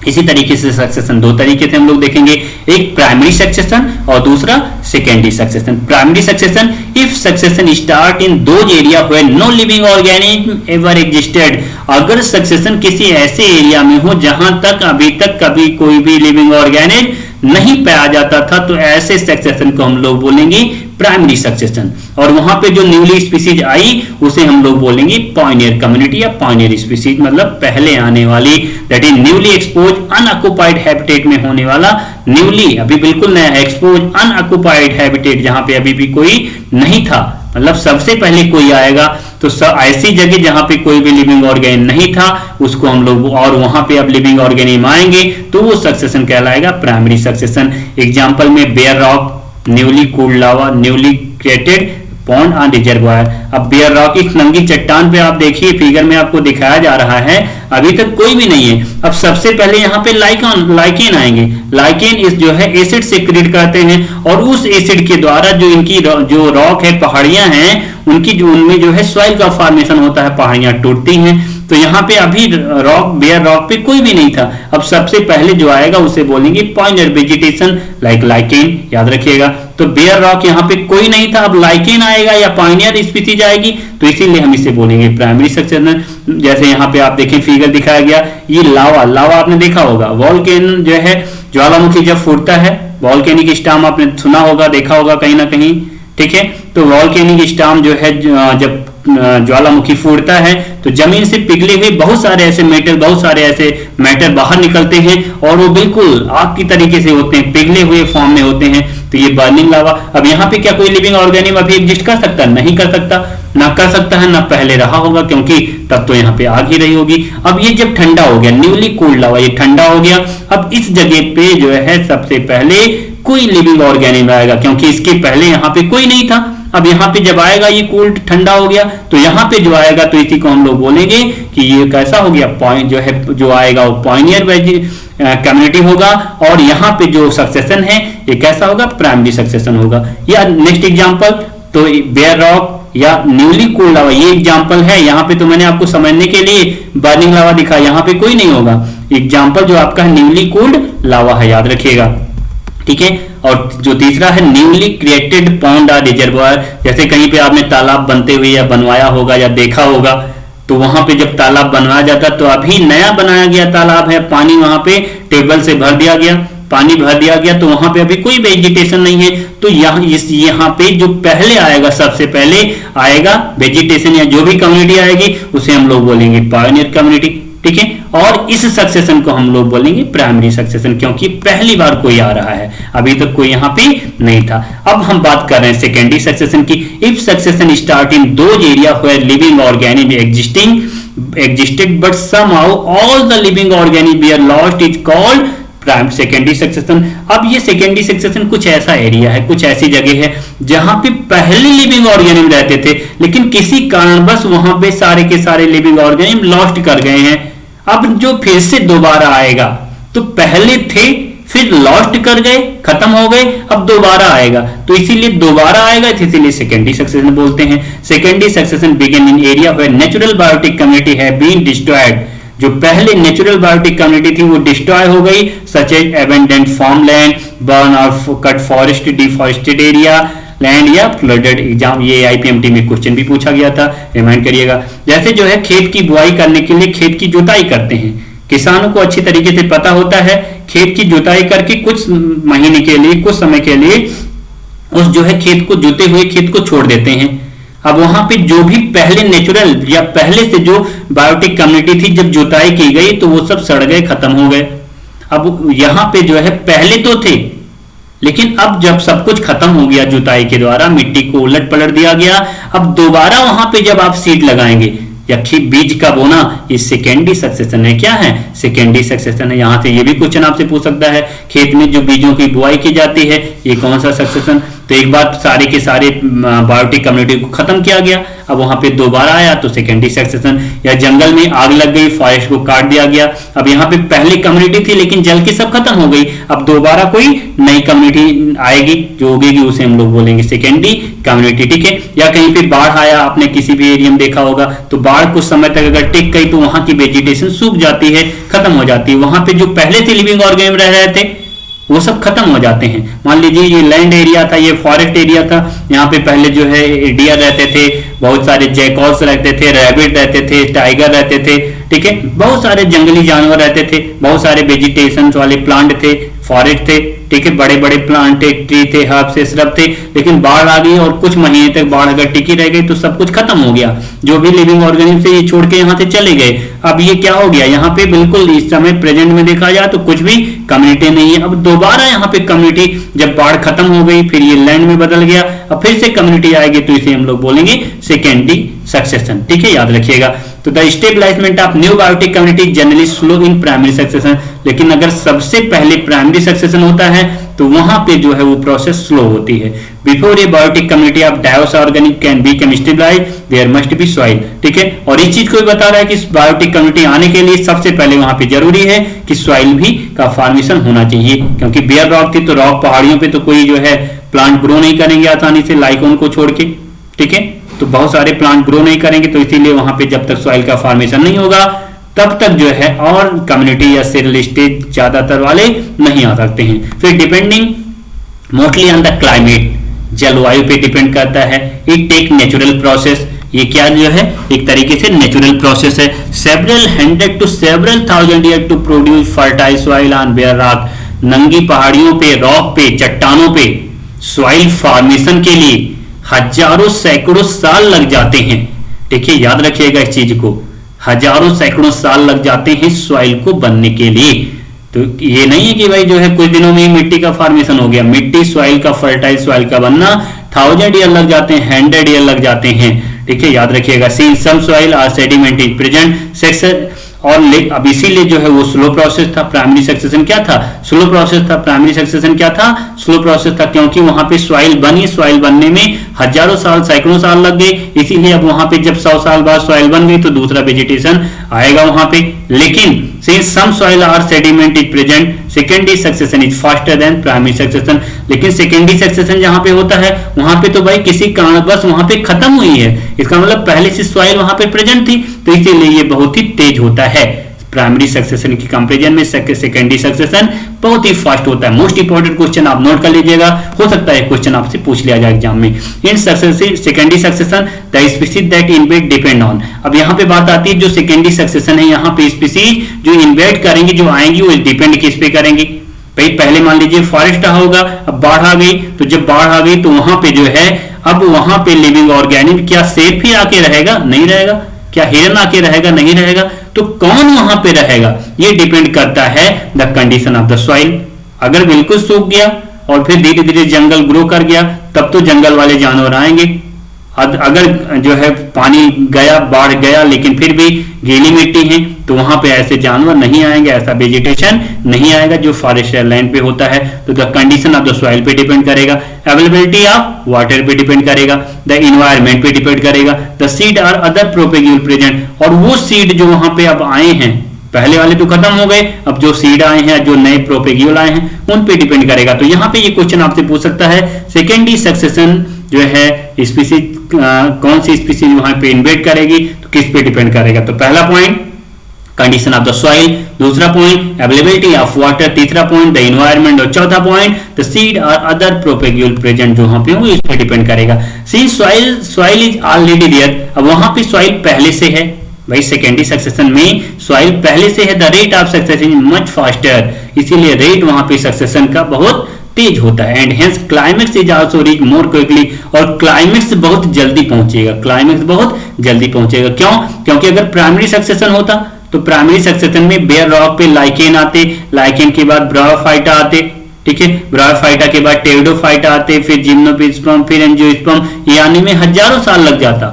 इसी तरीके से सक्सेशन 2 तरीके से हम लोग देखेंगे, एक प्राइमरी सक्सेशन और दूसरा secondary succession. Primary succession if succession start in those area where no living organism ever existed. अगर सक्सेशन किसी ऐसे एरिया में हो जहां तक अभी तक कभी कोई भी लिविंग ऑर्गेनिज्म नहीं पाया जाता था, तो ऐसे सक्सेशन को हम लोग बोलेंगे प्राइमरी सक्सेशन। और वहां पे जो न्यूली स्पीसीज आई उसे हम लोग बोलेंगे पॉइनियर कम्युनिटी या पॉइनियर स्पीसीज, मतलब पहले आने वाली, that is newly expose unoccupied habitat में होने वाला, न्यूली अभी बिल्कुल नया है, एक्सपोज अनऑक्युपाइड हैबिटेट जहां पे अभी भी कोई नहीं था, मतलब सबसे पहले कोई आएगा तो ऐसी जगह जहां पे कोई भी लिविंग ऑर्गेनिज्म नहीं था उसको हम लोग, और वहां पे अब लिविंग ऑर्गेनिज्म आएंगे तो वो सक्सेशन कहलाएगा प्राइमरी सक्सेशन। एग्जांपल में bare rock, newly cooled lava, newly created pond and reservoir. अब बेयर रॉक, इस नंगी चट्टान पे आप देखिए फिगर में आपको दिखाया जा रहा है, अभी तक कोई भी नहीं है। अब सबसे पहले यहाँ पे लाइकेन आएंगे। लाइकेन इस जो है एसिड सेक्रेट करते हैं और उस एसिड के द्वारा जो इनकी जो रॉक है, पहाड़ियां हैं, उनकी जो उनमें जो है सॉइल का फॉर्मेशन होता है, पहाड़ियां टूटती हैं। तो यहाँ पे अभी रॉक, बेयर रॉक पे कोई भी नहीं था। अब सबसे पहले जो आएगा उसे बोलेंगे पॉइनियर वेजिटेशन लाइक लाइकेन, याद रखिएगा। तो बेयर रॉक यहाँ पे कोई नहीं था, अब लाइकेन आएगा या पॉइनियर स्पीसीज आएगी, तो इसीलिए हम इसे बोलेंगे प्राइमरी सक्सेशन। जैसे यहाँ पे आप देखें फिगर दिखाया गया, ये लावा, लावा आपने देखा होगा, वॉल्केन जो है ज्वालामुखी जब फूटता है, वॉल्केनिक स्टॉर्म आपने सुना होगा, देखा होगा कहीं ना कहीं, ठीक है। तो वॉल्केनिक स्टॉर्म जो है जब ज्वालामुखी फूटता है तो जमीन से पिघले हुए बहुत सारे ऐसे मेटल, बहुत सारे ऐसे मैटर बाहर निकलते हैं और वो बिल्कुल आग की तरीके से होते हैं, पिघले हुए फॉर्म में होते हैं, तो ये बर्निंग लावा। अब यहाँ पे क्या कोई लिविंग ऑर्गेनिज्म अभी एग्जिस्ट कर सकता है? नहीं कर सकता, ना कर सकता है, ना पहले रहा होगा, क्योंकि तब तो यहाँ पे आग ही रही होगी। अब ये जब ठंडा हो गया, न्यूली कूल्ड लावा, ये ठंडा हो गया, अब इस जगह पे जो है सबसे पहले कोई लिविंग ऑर्गेनिज्म आएगा, क्योंकि इसके पहले यहाँ पे कोई नहीं था। अब यहाँ पे जब आएगा, ये कूल्ड ठंडा हो गया, तो यहाँ पे जो आएगा तो इसी को हम लोग बोलेंगे कि ये कैसा हो गया, पॉइंट जो है जो आएगा वो पॉइनियर कम्युनिटी होगा, और यहाँ पे जो सक्सेशन है ये कैसा होगा, प्राइमरी सक्सेशन होगा। या नेक्स्ट एग्जांपल, तो बेयर रॉक या न्यूली कूल्ड लावा, ये एग्जांपल है। यहाँ पे तो मैंने आपको समझने के लिए बर्निंग लावा दिखा, यहाँ पे कोई नहीं होगा। एग्जांपल जो आपका है न्यूली कूल्ड लावा है, याद रखिएगा, ठीक है। और जो तीसरा है न्यूली क्रिएटेड पॉन्ड और रिजर्वायर, जैसे कहीं पे आपने तालाब बनते हुए या बनवाया होगा या देखा होगा, तो वहां पे जब तालाब बनवाया जाता तो अभी नया बनाया गया तालाब है, पानी वहां पे टेबल से भर दिया गया, पानी भर दिया गया, तो वहां पे अभी कोई वेजिटेशन नहीं है। तो यहाँ पे जो पहले आएगा, सबसे पहले आएगा वेजिटेशन या जो भी कम्युनिटी आएगी उसे हम लोग बोलेंगे पॉइनियर कम्युनिटी, ठीक है। और इस सक्सेशन को हम लोग बोलेंगे प्राइमरी सक्सेशन, क्योंकि पहली बार कोई आ रहा है, अभी तक कोई यहाँ पे नहीं था। अब हम बात कर रहे हैं सेकेंडरी सक्सेशन की। If succession start in those area where living organism existed but somehow all the living organisms were lost is called prime secondary succession. अब ये सेकेंडरी सक्सेशन कुछ ऐसा एरिया है, कुछ ऐसी जगह है जहां पे पहले लिविंग ऑर्गेनिज्म रहते थे, लेकिन किसी कारणवश वहां पे सारे के सारे लिविंग ऑर्गेनिज्म लॉस्ट कर गए हैं। अब जो फिर से दोबारा आएगा, तो पहले थे, फिर लॉस्ट कर गए, खत्म हो गए, अब दोबारा आएगा, तो इसीलिए दोबारा आएगा, इसीलिए सेकेंडरी सक्सेशन बोलते हैं। Secondary succession begin in area where natural biotic community have been destroyed. जो पहले नेचुरल बायोटिक कम्युनिटी थी वो डिस्ट्रॉय हो गई, such as abandoned farmland, burn और cut forest, deforested area, land या फ्लडेड। एग्जाम ये आईपीएमटी में क्वेश्चन भी पूछा गया था, रिमाइंड करिएगा। जैसे जो है खेत की बुआई करने के लिए खेत की जुताई करते हैं, किसानों को अच्छी तरीके से पता होता है, खेत की जुताई करके कुछ महीने के लिए, कुछ समय के लिए उस जो है खेत को, जुते हुए खेत को छोड़ देते हैं। अब वहां पे जो भी पहले नेचुरल या पहले से जो बायोटिक कम्युनिटी थी, जब जुताई की गई तो वो सब सड़ गए, खत्म हो गए। अब यहां पे जो है पहले तो थे, लेकिन अब जब सब कुछ खत्म हो गया जुताई के द्वारा, मिट्टी को उलट पलट दिया गया, अब दोबारा वहां पे जब आप सीड लगाएंगे या बीज का बोना, ये सेकेंडरी सक्सेशन है। क्या है? सेकेंडरी सक्सेशन है। यहां से ये भी क्वेश्चन आपसे पूछ सकता है, खेत में जो बीजों की बुआई की जाती है ये कौन सा सक्सेशन? तो एक बार सारे के सारे बायोटिक कम्युनिटी को खत्म किया गया, अब वहां पे दोबारा आया तो सेकेंडरी सक्सेशन। या जंगल में आग लग गई, फॉरेस्ट को काट दिया गया, अब यहाँ पे पहले कम्युनिटी थी लेकिन जल के सब खत्म हो गई, अब दोबारा कोई नई कम्युनिटी आएगी जो उगेगी, उसे हम लोग बोलेंगे सेकेंडरी कम्युनिटी, ठीक है। या कहीं पे बाढ़ आया, आपने किसी भी एरिया में देखा होगा, तो बाढ़ कुछ समय तक अगर टिक गई तो वहां की वेजिटेशन सूख जाती है, खत्म हो जाती है, वहां पे जो पहले से लिविंग ऑर्गेनिज्म रह रहे थे वो सब खत्म हो जाते हैं। मान लीजिए ये लैंड एरिया था, ये फॉरेस्ट एरिया था, यहाँ पे पहले जो है डियर रहते थे, बहुत सारे जैकॉल्स रहते थे, रैबिट रहते थे, टाइगर रहते थे, ठीक है, बहुत सारे जंगली जानवर रहते थे, बहुत सारे वेजिटेशन वाले प्लांट थे, फॉरेस्ट थे, ठीक है, बड़े बड़े प्लांट थे, ट्री थे, हर्ब थे, श्रब थे, लेकिन बाढ़ आ गई और कुछ महीने तक बाढ़ अगर टिकी रह गई तो सब कुछ खत्म हो गया, जो भी लिविंग ऑर्गेनिज्म थे ये छोड़ के यहाँ से चले गए। अब ये क्या हो गया, यहाँ पे बिल्कुल इस समय प्रेजेंट में देखा जाए तो कुछ भी कम्युनिटी नहीं है। अब दोबारा यहाँ पे कम्युनिटी, जब बाढ़ खत्म हो गई फिर ये लैंड में बदल गया, अब फिर से कम्युनिटी आएगी तो इसे हम लोग बोलेंगे सेकेंडरी सक्सेशन, ठीक है, याद रखिएगा। तो the stabilisement of new biotic community generally slow in primary succession, लेकिन अगर सबसे पहले प्राइमरी सक्सेशन होता है तो वहां पे जो है वो प्रोसेस स्लो होती है। Before a biotic community of diverse organic can become stabilised there must be soil, ठीक है, और इस चीज को भी बता रहा है कि बायोटिक कम्युनिटी आने के लिए सबसे पहले वहां पे जरूरी है कि सॉइल भी का फॉर्मेशन होना चाहिए, क्योंकि बेयर रॉक थी तो रॉक पहाड़ियों पे तो कोई जो है प्लांट ग्रो नहीं करेंगे आसानी से लाइकोन को छोड़ के, ठीक है, तो बहुत सारे प्लांट ग्रो नहीं करेंगे, तो इसीलिए वहां पे जब तक सॉइल का फॉर्मेशन नहीं होगा तब तक जो है और कम्युनिटी या सेरल स्टेज ज्यादातर वाले नहीं आ सकते हैं। फिर depending mostly on the climate, जलवायु पे डिपेंड करता है। इट टेक नेचुरल प्रोसेस, ये क्या जो है एक तरीके से नेचुरल प्रोसेस है। Several 100 to several thousand year to produce fertile soil on bare rock, नंगी पहाड़ियों पे, रॉक पे, चट्टानों पे सॉइल फॉर्मेशन के लिए हजारों सैकड़ों साल लग जाते हैं, ठीक है, याद रखिएगा इस चीज को, हजारों सैकड़ों साल लग जाते हैं सॉइल को बनने के लिए। तो ये नहीं है कि भाई जो है कुछ दिनों में ही मिट्टी का फॉर्मेशन हो गया, मिट्टी सॉइल का, फर्टाइल सॉइल का बनना 1000 ईयर लग जाते हैं, 100 ईयर लग जाते हैं, ठीक है, याद रखिएगा। See some soil are sedimented present section, और अब इसीलिए जो है वो स्लो प्रोसेस था। प्राइमरी सक्सेशन क्या था, स्लो प्रोसेस था। प्राइमरी सक्सेशन क्या था, स्लो प्रोसेस था, क्योंकि वहां पे सॉइल बनी, सॉइल बनने में हजारों साल, सैकड़ों साल लग गए, इसीलिए अब वहां पे जब 100 साल बाद सॉइल बन गई तो दूसरा वेजिटेशन आएगा वहां पे। लेकिन since some soil or sediment is present, secondary succession is faster than primary succession. लेकिन सेकेंडरी सक्सेशन जहां पे होता है वहां पे तो भाई किसी कारणवश वहां पे खत्म हुई है, इसका मतलब पहले से सॉइल वहां पे प्रेजेंट थी, तो इसीलिए ये बहुत ही तेज होता है। प्राइमरी सक्सेशन की कंपैरिजन में सेकेंडरी सक्सेशन बहुत ही फास्ट होता है। मोस्ट इंपोर्टेंट क्वेश्चन आप नोट कर लीजिएगा, हो सकता है क्वेश्चन आपसे पूछ लिया जाए एग्जाम में। In secondary succession the species that InvIT depend on, अब यहाँ पे बात आती है जो सेकेंडरी सक्सेशन है, यहाँ पे स्पीसीज जो इन्वेट करेंगे, जो आएंगी, वो डिपेंड किस पे करेंगे। भाई पहले मान लीजिए फॉरेस्ट होगा, अब बाढ़ आ गई, तो जब बाढ़ आ गई तो वहां पे जो है अब वहां पे लिविंग ऑर्गेनिज्म, क्या शेर ही आके रहेगा, नहीं रहेगा, क्या हिरन आके रहेगा, नहीं रहेगा, तो कौन वहां पे रहेगा, ये डिपेंड करता है the condition of the soil. अगर बिल्कुल सूख गया और फिर धीरे धीरे जंगल ग्रो कर गया तब तो जंगल वाले जानवर आएंगे। अगर जो है पानी गया, बाढ़ गया, लेकिन फिर भी गीली मिट्टी है तो वहां पे ऐसे जानवर नहीं आएंगे, ऐसा वेजिटेशन नहीं आएगा जो फॉरेस्ट लैंड पे होता है। तो the condition of the soil पे डिपेंड करेगा, अवेलेबिलिटी ऑफ वाटर पे डिपेंड करेगा, द इन्वायरमेंट पे डिपेंड करेगा, द सीड और अदर प्रोपेग्यूल प्रेजेंट, और वो सीड जो वहां पे अब आए हैं, पहले वाले तो खत्म हो गए, अब जो सीड आए हैं, जो नए प्रोपेग्यूल आए हैं, उन पे डिपेंड करेगा। तो यहाँ पे ये क्वेश्चन आपसे पूछ सकता है सेकेंडरी सक्सेशन जो है स्पीसीज, कौन सी स्पीसीज वहां पे इन्वेट करेगी, तो किस पे डिपेंड करेगा। तो पहला point condition of the soil, दूसरा पॉइंट अवेलेबिलिटी ऑफ वाटर, तीसरा पॉइंट द एनवायरनमेंट, और चौथा पॉइंट द सीड और अदर प्रोपेग्यूल प्रेजेंट जो वहां पे होंगे इस पे डिपेंड करेगा। सी सॉइल इज ऑलरेडी देयर, अब वहां पे सॉइल पहले से है, भाई सेकेंडरी सक्सेशन में सॉइल पहले से है, the rate of succession is much faster, इसीलिए रेट वहां पे सक्सेशन का बहुत तेज होता है। And hence climax is also reach more quickly, और क्लाइमेक्स बहुत जल्दी पहुंचेगा, क्लाइमेक्स बहुत जल्दी पहुंचेगा। क्यों, क्योंकि अगर प्राइमरी सक्सेशन होता तो प्राइमरी सक्सेशन में बेयर रॉक पे लाइकेन आते, लाइकेन के बाद ब्रायोफाइटा आते, ठीक है, ब्रायोफाइटा के बाद टेरिडोफाइटा आते, फिर जिम्नोस्पर्म, फिर एंजियोस्पर्म, ये आने में हजारों साल लग जाता,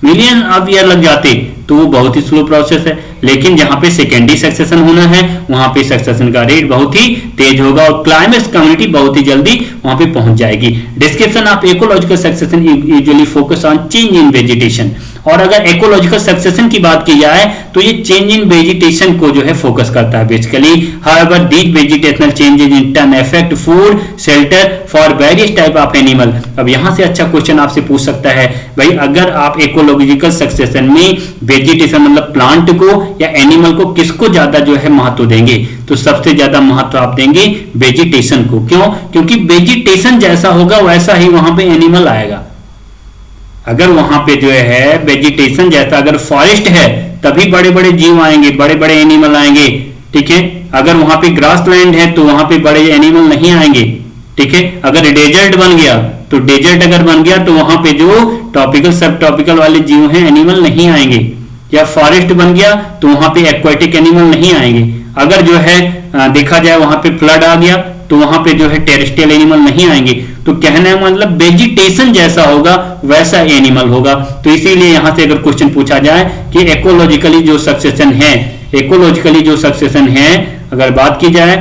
मिलियन ऑफ ईयर लग जाते, तो वो बहुत ही स्लो प्रोसेस है। लेकिन जहां पे सेकेंडरी सक्सेशन होना है वहां पे सक्सेशन का रेट बहुत ही तेज होगा और क्लाइमेक्स कम्युनिटी बहुत ही जल्दी वहां पे पहुंच जाएगी। Description of ecological succession usually focus on change in vegetation, और अगर इकोलॉजिकल सक्सेशन की बात की जाए तो ये चेंज इन वेजिटेशन को जो है फोकस करता है basically. However these vegetational changes in turn affect food shelter for various type of animal. अब यहां से अच्छा क्वेश्चन आपसे पूछ सकता है, भाई अगर आप इकोलॉजिकल सक्सेशन में वेजिटेशन मतलब प्लांट को या एनिमल को किसको ज्यादा जो है महत्व देंगे, तो सबसे ज्यादा महत्व आप देंगे वेजिटेशन को। क्यों, क्योंकि वेजिटेशन जैसा होगा वैसा ही वहां पे एनिमल आएगा। अगर वहां पे जो है वेजिटेशन जैसा, अगर फॉरेस्ट है तभी बड़े बड़े जीव आएंगे, बड़े बड़े एनिमल आएंगे, ठीक है। अगर वहां पे ग्रास लैंड है तो वहां पे बड़े एनिमल नहीं आएंगे, ठीक है। अगर डेजर्ट बन गया तो डेजर्ट अगर बन गया तो वहां पे जो टॉपिकल सब टॉपिकल वाले जीव हैं एनिमल नहीं आएंगे। या फॉरेस्ट बन गया तो वहां पे एक्वाटिक एनिमल नहीं आएंगे। अगर जो है देखा जाए वहां पे फ्लड आ गया तो वहां पे जो है टेरेस्ट्रियल एनिमल नहीं आएंगे। तो कहने का मतलब वेजिटेशन जैसा होगा वैसा एनिमल होगा। तो इसीलिए यहां से अगर क्वेश्चन पूछा जाए कि इकोलॉजिकली जो सक्सेशन है, इकोलॉजिकली जो सक्सेशन है अगर बात की जाए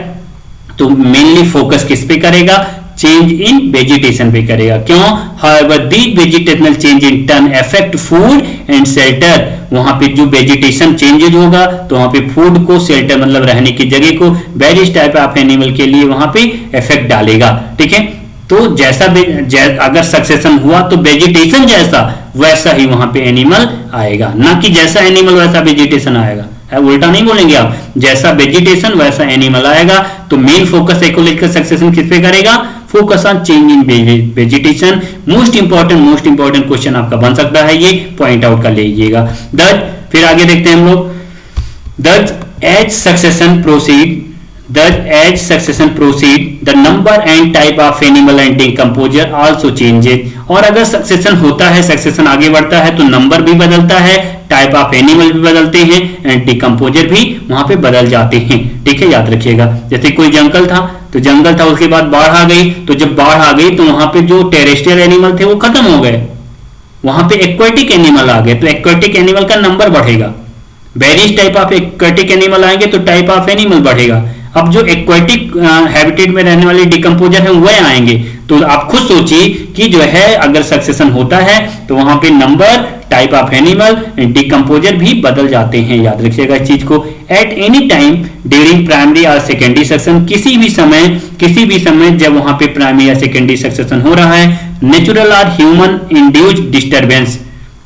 तो मेनली फोकस किस पे करेगा, चेंज इन वेजिटेशन पे करेगा। क्यों? However these vegetational change in turn affect food and shelter. वहां पे जो वेजिटेशन चेंजेज होगा तो वहां पे फूड को, शेल्टर मतलब रहने की जगह को, वेरियस टाइप ऑफ एनिमल के लिए वहां पे इफेक्ट डालेगा, ठीक है। तो जैसा अगर सक्सेशन हुआ तो वेजिटेशन जैसा वैसा ही वहां पे एनिमल आएगा, ना कि जैसा एनिमल वैसा वेजिटेशन आएगा। उल्टा नहीं बोलेंगे आप, जैसा वेजिटेशन वैसा एनिमल आएगा। तो मेन फोकस इकोलॉजिकल सक्सेशन किस पे करेगा, focus on change in vegetation. Most important question आपका बन सकता है, ये पॉइंट आउट कर लीजिएगा। फिर आगे देखते हैं हम लोग। As succession proceed the number and type of animal and decomposer also changes. और अगर सक्सेशन होता है, सक्सेशन आगे बढ़ता है तो नंबर भी बदलता है, टाइप ऑफ एनिमल भी बदलते हैं एंड डिकम्पोजर भी वहां पे बदल जाते हैं, ठीक है। याद रखिएगा, जैसे कोई जंगल था तो जंगल था, उसके बाद बाढ़ आ गई, तो जब बाढ़ आ गई तो वहां पे जो टेरेस्ट्रियल एनिमल थे वो खत्म हो गए, वहां पे एक्वाटिक एनिमल आ गए, तो एक्वाटिक एनिमल का नंबर बढ़ेगा। Various type of aquatic animal आएंगे तो टाइप ऑफ एनिमल बढ़ेगा। अब जो एक्वाटिक हैबिटेट में रहने वाले डिकम्पोजर हैं वह आएंगे। तो आप खुद सोचिए कि जो है अगर सक्सेशन होता है तो वहां पे number, type of animal, decomposer भी बदल जाते हैं। याद रखिएगा इस चीज को। At any time during primary और सेकेंडरी सक्सेशन, किसी भी समय जब वहां पे प्राइमरी या सेकेंडरी सक्सेशन हो रहा है, नेचुरल और ह्यूमन इंड्यूस्ड डिस्टर्बेंस,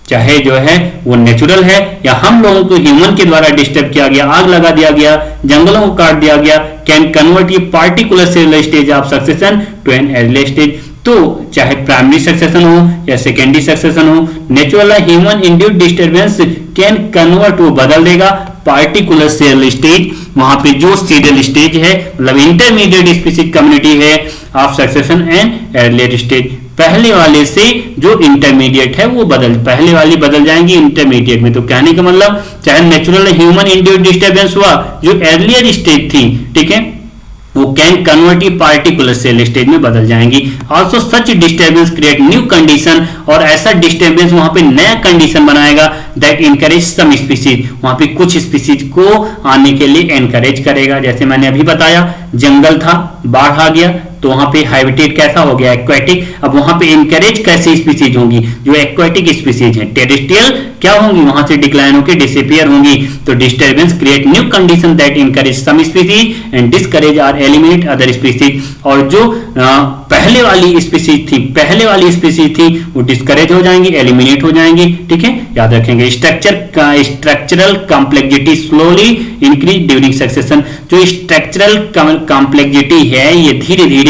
चाहे जो है वो नेचुरल है या हम लोगों को ह्यूमन के द्वारा डिस्टर्ब किया गया, आग लगा दिया गया, जंगलों को काट दिया गया, कैन कन्वर्ट ये particular cellular stage of succession to an early stage. तो चाहे प्राइमरी सक्सेशन हो या सेकेंडरी सक्सेशन हो, natural human induced disturbance can convert, वो बदल देगा पार्टिकुलर सेलुलर स्टेज। वहां पे जो सीरियल स्टेज है मतलब इंटरमीडिएट स्पीसीज कम्युनिटी है of succession and earlier stage, पहले वाले से जो इंटरमीडिएट है वो पहले वाली बदल जाएंगी इंटरमीडिएट में। तो कहने का मतलब चाहे नेचुरल ह्यूमन इंड्यूस्ड डिस्टर्बेंस हुआ, जो अर्लियर स्टेज थी, ठीक है, वो can convert particular seral stage में बदल जाएंगी। Also such disturbance create new condition, और ऐसा डिस्टर्बेंस वहां पे नया कंडीशन बनाएगा दैट इनकरेज सम स्पीसीज, वहां पे कुछ स्पीसीज को आने के लिए एनकरेज करेगा। जैसे मैंने अभी बताया, जंगल था, बाढ़ आ गया तो वहां पे हैबिटेट कैसा हो गया, एक्वाटिक। अब वहां पे इनकरेज कैसी स्पीसीज होंगी, जो एक्वाटिक स्पीसीज हैं। टेरेस्ट्रियल क्या होंगी, वहां से डिक्लाइन होकर डिसअपीयर होंगी। तो disturbance create new condition that encourage some species and discourage और एलिमिनेट अदर स्पीसीज। और जो पहले वाली स्पीसीज थी वो डिस्करेज हो जाएंगी, एलिमिनेट हो जाएंगी, ठीक है। याद रखेंगे। Structural complexity slowly increase during succession. जो स्ट्रक्चरल कॉम्प्लेक्सिटी है ये धीरे धीरे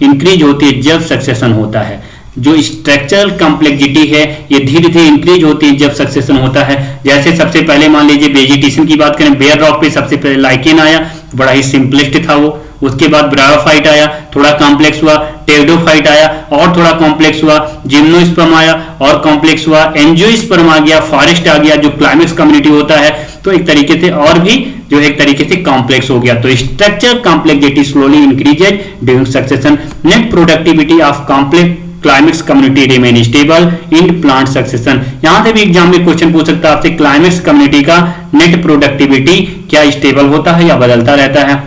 इंक्रीज होती है जब सक्सेशन होता है। जो स्ट्रक्चरल कॉम्प्लेक्सिटी है ये धीरे धीरे इंक्रीज होती है जब सक्सेशन होता है। जैसे सबसे पहले मान लीजिए वेजिटेशन की बात करें, बेयर रॉक पे सबसे पहले लाइकेन आया, बड़ा ही सिंपलेस्ट था वो। उसके बाद ब्रायोफाइट आया, थोड़ा कॉम्प्लेक्स हुआ, टेरिडोफाइट आया और थोड़ा कॉम्प्लेक्स हुआ, जिम्नोस्पर्म आया और कॉम्प्लेक्स हुआ, एंजियोस्पर्म आ गया, फॉरेस्ट आ गया जो क्लाइमेक्स कम्युनिटी होता है। तो एक तरीके से और भी जो एक तरीके से कॉम्प्लेक्स हो गया। तो structure complexity slowly increases during succession. Net productivity of complex climax community remain stable in plant succession. यहां से भी एग्जाम में क्वेश्चन पूछ सकता है आपसे, क्लाइमेक्स कम्युनिटी का नेट प्रोडक्टिविटी क्या स्टेबल होता है या बदलता रहता है।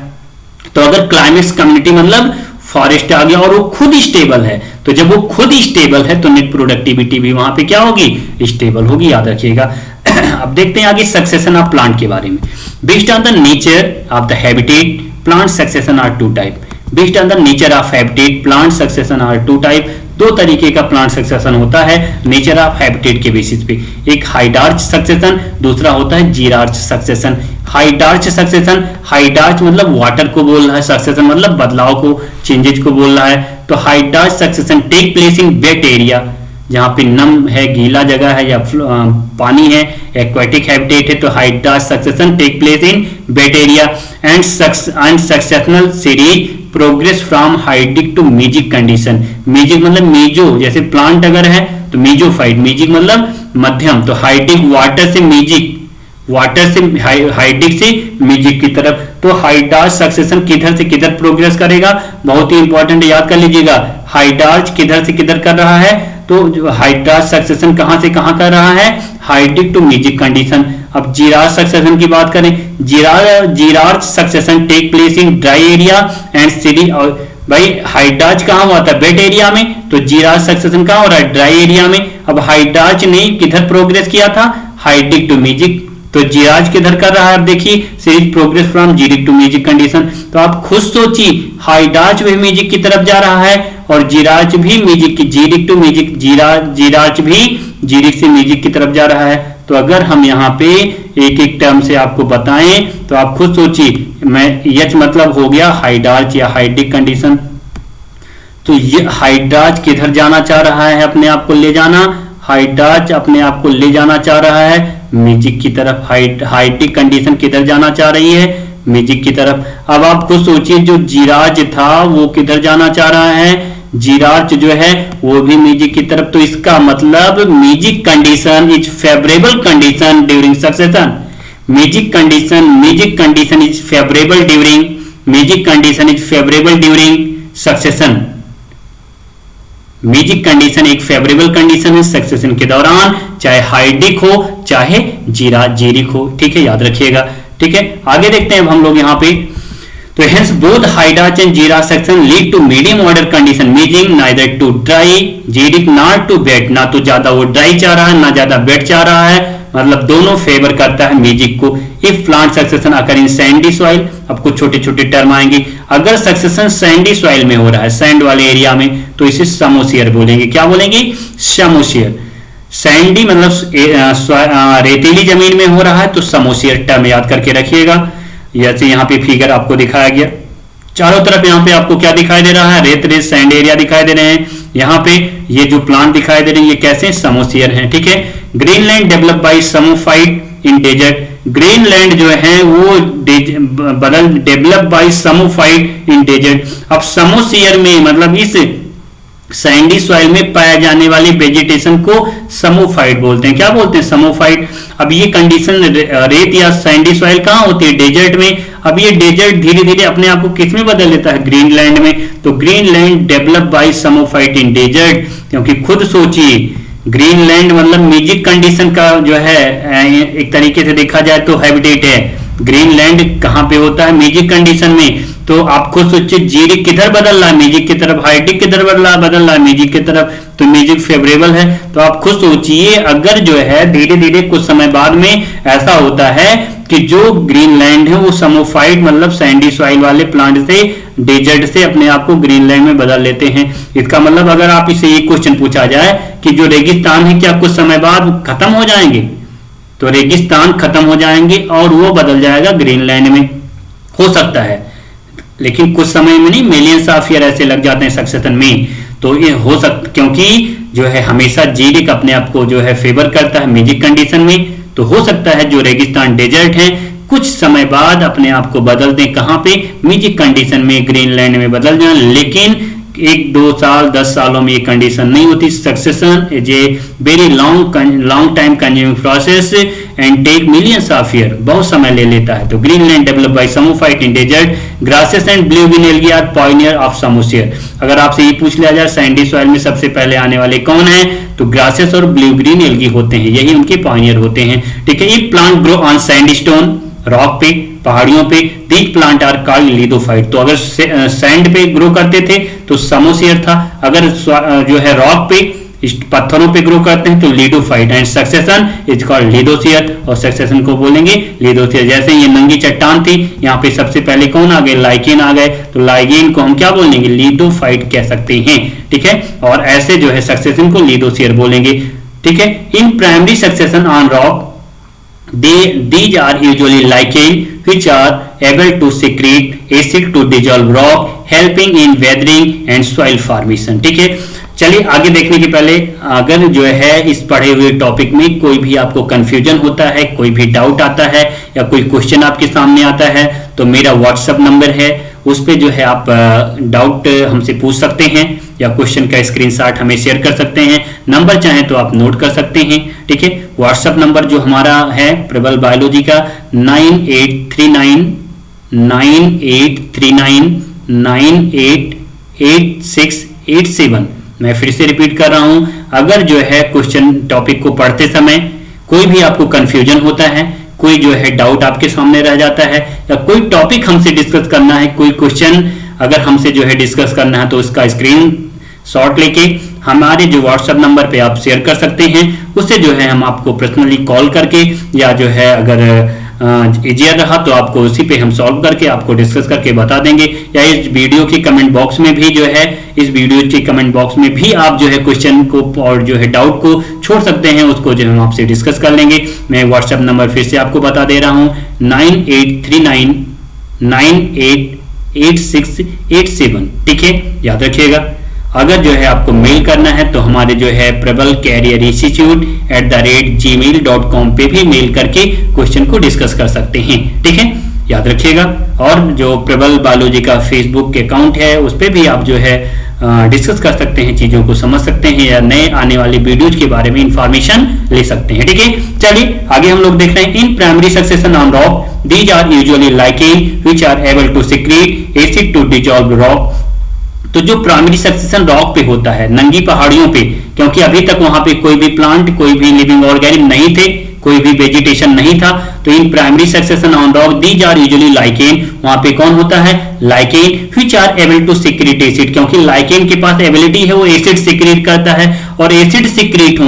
तो अगर क्लाइमेक्स कम्युनिटी मतलब फॉरेस्ट आ गया और वो खुद स्टेबल है, तो जब वो खुद स्टेबल है तो नेट प्रोडक्टिविटी भी वहां पे क्या होगी, स्टेबल होगी। याद रखिएगा। अब देखते हैं आगे सक्सेशन ऑफ प्लांट के बारे में। Based on the nature of the habitat plant succession are two type. Based on the nature of habitat plant succession are two type. दो तरीके का प्लांट सक्सेशन होता है नेचर ऑफ हैबिटेट के बेसिस पे। एक हाइडार्च सक्सेशन, दूसरा होता है जीरार्च सक्सेशन। हाइडार्च सक्सेशन, हाइडार्च मतलब वाटर को बोल रहा है, सक्सेशन मतलब बदलाव को, चेंजेज को बोल रहा है। तो hydrarch succession take place in wet area, जहां पे नम है, गीला जगह है या पानी है, एक्वाटिक हैबिटेट है तो hydrarch succession take place in wet area and successional series progress from hydric to mesic condition. Mesic मतलब मीजो, जैसे प्लांट अगर है तो मीजोफाइट, मीजिक मतलब मध्यम, तो हाइडिक वाटर से मीजिक, वाटर से हाइडिक से मीजिक की तरफ। तो हाइड्राज सक्सेशन किधर से किधर प्रोग्रेस करेगा, बहुत ही इंपॉर्टेंट, याद कर लीजिएगा। हाइड्राज किधर से किधर कर रहा है, तो हाइड्राज सक्सेशन कहां से कहां कर रहा है, हाइडिक टू मीजिक कंडीशन। अब जीराज सक्सेशन की बात करें, xerarch succession take place in dry area and series. भाई हाइड्राज कहां हुआ था, वेट एरिया में, तो जीराज सक्सेशन कहां हो रहा है, ड्राई एरिया में। अब हाइड्राज ने किधर प्रोग्रेस किया था, हाइडिक टू मीजिक, तो जीराज किधर कर रहा है, अब देखिए series progress from xeric to mesic condition. तो आप खुद सोचिए, हाइड्राज भी मीजिक की तरफ जा रहा है और जीराज भी मीजिक की, जीरिक टू मीजिक, जीराज भी जीरिक से मीजिक की तरफ जा रहा है। तो अगर हम यहाँ पे एक एक टर्म से आपको बताएं तो आप खुद सोचिए, मैं यच मतलब हो गया हाइड्राज या हाइडिक कंडीशन। तो ये हाइड्राज किधर जाना चाह रहा है, अपने आप को ले जाना, हाइड्राज अपने आप को ले जाना चाह रहा है मीजिक की तरफ। हाइडिक कंडीशन किधर जाना चाह रही है, मीजिक की तरफ। अब आप खुद सोचिए, जो जीराज था वो किधर जाना चाह रहा है, जीराज जो है वो भी मीजिक की तरफ। तो इसका मतलब music condition is favourable condition during succession. Music condition is favourable during, music condition is favourable during succession. Music condition एक फेवरेबल कंडीशन है सक्सेशन के दौरान, चाहे हाइडिक हो चाहे जीरिक हो, ठीक है, याद रखिएगा। ठीक है, आगे देखते हैं अब हम लोग यहाँ पे। तो hence both hydrarch and xerarch succession lead to medium order condition, mesic neither too dry xeric not too wet, ना तो ज्यादा वो ड्राई चाह रहा है ना ज्यादा वेट चाह रहा है, मतलब दोनों फेवर करता है म्यूजिक को। If plant succession occur in Sandy soil, अब कुछ छोटे छोटे टर्म आएंगे, अगर सक्सेशन सैंडी सॉइल में हो रहा है, सैंड वाले एरिया में, तो इसे समोसियर बोलेंगे। क्या बोलेंगे? समोसियर। सैंडी मतलब रेतीली जमीन में हो रहा है तो समोसियर टर्म याद करके रखिएगा। जैसे यहाँ पे फिगर आपको दिखाया गया, चारों तरफ यहाँ पे आपको क्या दिखाई दे रहा है? रेत रेत सैंड एरिया दिखाई दे रहे हैं। यहाँ पे ये जो प्लांट दिखाई दे रहे हैं ये कैसे? समोसियर हैं। ठीक है, greenland develop by psammophyte in desert, greenland जो है वो develop by psammophyte in desert. अब समोसियर में मतलब इस सैंडी सॉइल में पाया जाने वाली वेजिटेशन को समोफाइट बोलते हैं। क्या बोलते हैं? समोफाइट। अब ये कंडीशन रेत या सैंडी सॉइल कहाँ होती है? डेजर्ट में। अब ये डेजर्ट धीरे धीरे अपने आप को किस में बदल लेता है? ग्रीनलैंड में। तो greenland develop by psammophyte in desert, क्योंकि खुद सोचिए ग्रीनलैंड मतलब म्यूजिक कंडीशन का जो है एक तरीके से देखा जाए तो हैबिटेट है। ग्रीनलैंड कहाँ पे होता है? म्यूजिक कंडीशन में। तो आप खुद सोचिए जीरिक किधर बदल रहा है? म्यूजिक की तरफ। हाइडिक किधर बदल रहा है? म्यूजिक की तरफ। तो म्यूजिक फेवरेबल है। तो आप खुद सोचिए अगर जो है धीरे धीरे कुछ समय बाद में ऐसा होता है कि जो ग्रीनलैंड है वो समोफाइट मतलब सैंडी सॉइल वाले प्लांट से डेजर्ट से अपने आप को ग्रीनलैंड में बदल लेते हैं। इसका मतलब अगर आप इसे एक क्वेश्चन पूछा जाए कि जो रेगिस्तान है क्या कुछ समय बाद खत्म हो जाएंगे? तो रेगिस्तान खत्म हो जाएंगे और वो बदल जाएगा ग्रीनलैंड में। हो सकता है, लेकिन कुछ समय में नहीं, मिलियंस ऑफ ईयर ऐसे लग जाते हैं सक्सेशन में। तो ये हो सकता, क्योंकि जो है हमेशा जीरिक अपने आप को जो है फेवर करता है म्यूजिक कंडीशन में। तो हो सकता है जो रेगिस्तान डेजर्ट है कुछ समय बाद अपने आप को बदल दें। कहां पे? म्यूजिक कंडीशन में, ग्रीनलैंड में बदल जाए। लेकिन 1-2 साल 10 सालों में ये कंडीशन नहीं होती। Succession is a very long time consuming process and take millions of year, बहुत समय ले लेता है। तो greenland develop by psammophyte in desert, grasses and blue green algae are pioneer of psammosere. अगर आपसे ये पूछ लिया जाए सैंडी सॉइल में सबसे पहले आने वाले कौन है, तो ग्रासेस और ब्लू ग्रीन एल्गी होते हैं, यही उनके पायनियर होते हैं। ठीक है, ये plant grow on sandstone, rock पे, पहाड़ियों पे। These plant are called lithophyte. तो अगर सैंड पे ग्रो करते थे तो समोसियर था, अगर जो है रॉक पे पत्थरों पे ग्रो करते हैं तो लिथोफाइट। एंड सक्सेशन इज कॉल्ड लिथोसियर, और सक्सेशन को बोलेंगे लिथोसियर। जैसे ये नंगी चट्टान थी, यहाँ पे सबसे पहले कौन आ गए? लाइकेन आ गए, तो लाइकेन को हम क्या बोलेंगे? लिथोफाइट कह सकते हैं। ठीक है, और ऐसे जो है सक्सेशन को लिथोसियर बोलेंगे। ठीक है, इन primary succession on rock these are usually lichen which are able to secrete acid to dissolve rock, helping in weathering and soil formation. ठीक है, चलिए आगे देखने के पहले अगर जो है इस पढ़े हुए टॉपिक में कोई भी आपको कंफ्यूजन होता है, कोई भी डाउट आता है या कोई क्वेश्चन आपके सामने आता है तो मेरा व्हाट्सएप नंबर है, उस पे जो है आप डाउट हमसे पूछ सकते हैं या क्वेश्चन का स्क्रीनशॉट हमें शेयर कर सकते हैं। नंबर चाहें तो आप नोट कर सकते हैं, ठीक है। व्हाट्सएप नंबर जो हमारा है प्रबल बायोलॉजी का 9839988687। मैं फिर से रिपीट कर रहा हूं, अगर जो है क्वेश्चन टॉपिक को पढ़ते समय कोई भी आपको कंफ्यूजन होता है, कोई जो है डाउट आपके सामने रह जाता है या कोई टॉपिक हमसे डिस्कस करना है, कोई क्वेश्चन अगर हमसे जो है डिस्कस करना है तो उसका स्क्रीन शॉट लेके हमारे जो व्हाट्सएप नंबर पे आप शेयर कर सकते हैं। उससे जो है हम आपको पर्सनली कॉल करके या जो है अगर इजियर रहा तो आपको उसी पे हम सॉल्व करके आपको डिस्कस करके बता देंगे, या इस वीडियो के कमेंट बॉक्स में भी जो है इस वीडियो के कमेंट बॉक्स में भी आप जो है क्वेश्चन को और जो है डाउट को छोड़ सकते हैं, उसको जो हम आपसे डिस्कस कर लेंगे। मैं व्हाट्सएप नंबर फिर से आपको बता दे रहा हूं 9839988687, ठीक है, याद रखिएगा। अगर जो है आपको मेल करना है तो हमारे जो है प्रबल कैरियर इंस्टीट्यूट @gmail.com पे भी मेल करके क्वेश्चन को डिस्कस कर सकते हैं, ठीक है, याद रखिएगा। और जो प्रबल बायोलॉजी का फेसबुक अकाउंट है उस पे भी आप जो है डिस्कस कर सकते हैं, चीजों को समझ सकते हैं या नए आने वाली वीडियोज के बारे में इंफॉर्मेशन ले सकते हैं, ठीक है। चलिए आगे हम लोग देख रहे हैं in primary succession on rock these are usually lichen which are able to secrete acid to dissolve rock. तो जो प्राइमरी सक्सेशन रॉक पे होता है, नंगी पहाड़ियों पे, क्योंकि अभी तक वहां पे कोई भी प्लांट, कोई भी लिविंग ऑर्गेनिज्म नहीं थे, कोई भी वेजिटेशन नहीं था, तो in primary succession on rock these are usually lichen, वहां पे कौन होता है, lichen which are able to secrete acid, क्योंकि लाइकेन के पास एबिलिटी है वो एसिड सीक्रेट करता है, और एसिड सीक्रेट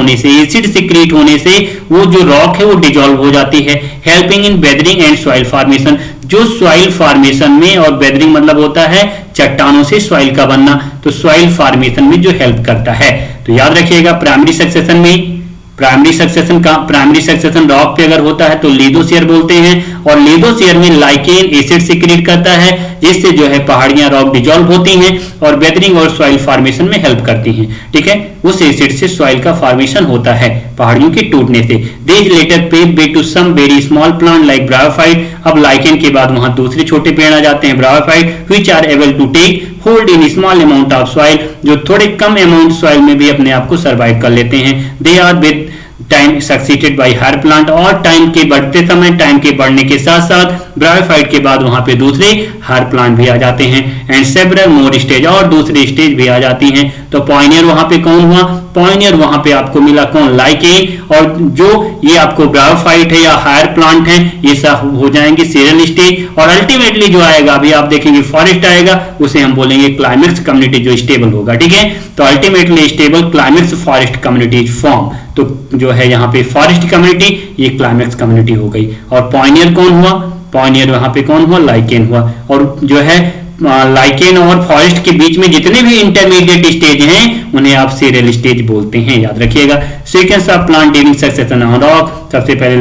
होने से वो जो रॉक है वो डिसॉल्व हो जाती है, helping in weathering and soil formation. जो सॉइल फॉर्मेशन में, और वेदरिंग मतलब होता है चट्टानों से सॉइल का बनना, तो सॉइल फॉर्मेशन में जो हेल्प करता है। तो याद रखिएगा प्राइमरी सक्सेशन रॉक पे अगर होता है तो लिथोस्फीयर बोलते हैं, और लिथोस्फीयर में लाइकेन एसिड सीक्रेट करता है जिससे जो है पहाड़ियां रॉक डिसॉल्व होती हैं और वेदरिंग और सॉइल फॉर्मेशन में हेल्प करती हैं, ठीक है। उस एसिड से सॉइल का फॉर्मेशन होता है पहाड़ियों के टूटने से। These later pave way to some very small plant like bryophyte. अब लाइकेन के बाद वहां दूसरे छोटे पेड़ आ जाते हैं bryophyte, which are able to take hold in small amount of soil, जो थोड़े कम अमाउंट सॉइल में भी अपने आप को सर्वाइव कर लेते हैं। They are with time succeeded by higher plant, और टाइम के बढ़ते समय, टाइम के बढ़ने के साथ साथ ब्रायोफाइट के बाद वहां पे दूसरे हायर प्लांट भी आ जाते हैं, एंड सेवरल मोर स्टेज, और दूसरी स्टेज भी आ जाती हैं। तो पॉइनियर वहां पे कौन हुआ, पॉइनियर वहां पे आपको मिला कौन, लाइकेन, और जो ये आपको ब्रायोफाइट है या हायर प्लांट है ये सब हो जाएंगे सीरियल स्टेज, और अल्टीमेटली जो आएगा अभी आप देखेंगे फॉरेस्ट आएगा, उसे हम बोलेंगे क्लाइमेक्स कम्युनिटी जो स्टेबल होगा, ठीक है। तो ultimately stable climax forest community form, तो जो है यहाँ पे फॉरेस्ट कम्युनिटी ये क्लाइमेक्स कम्युनिटी हो गई। और पॉइनियर कौन हुआ, पॉइनियर वहां पे कौन हुआ, लाइकेन हुआ। और जो है लाइकेन और फॉरेस्ट के बीच में जितने भी इंटरमीडिएट स्टेज हैं उन्हें आप सीरियल स्टेज बोलते हैं, याद रखिएगा। Sequence of plant during succession on rock, सबसे पहले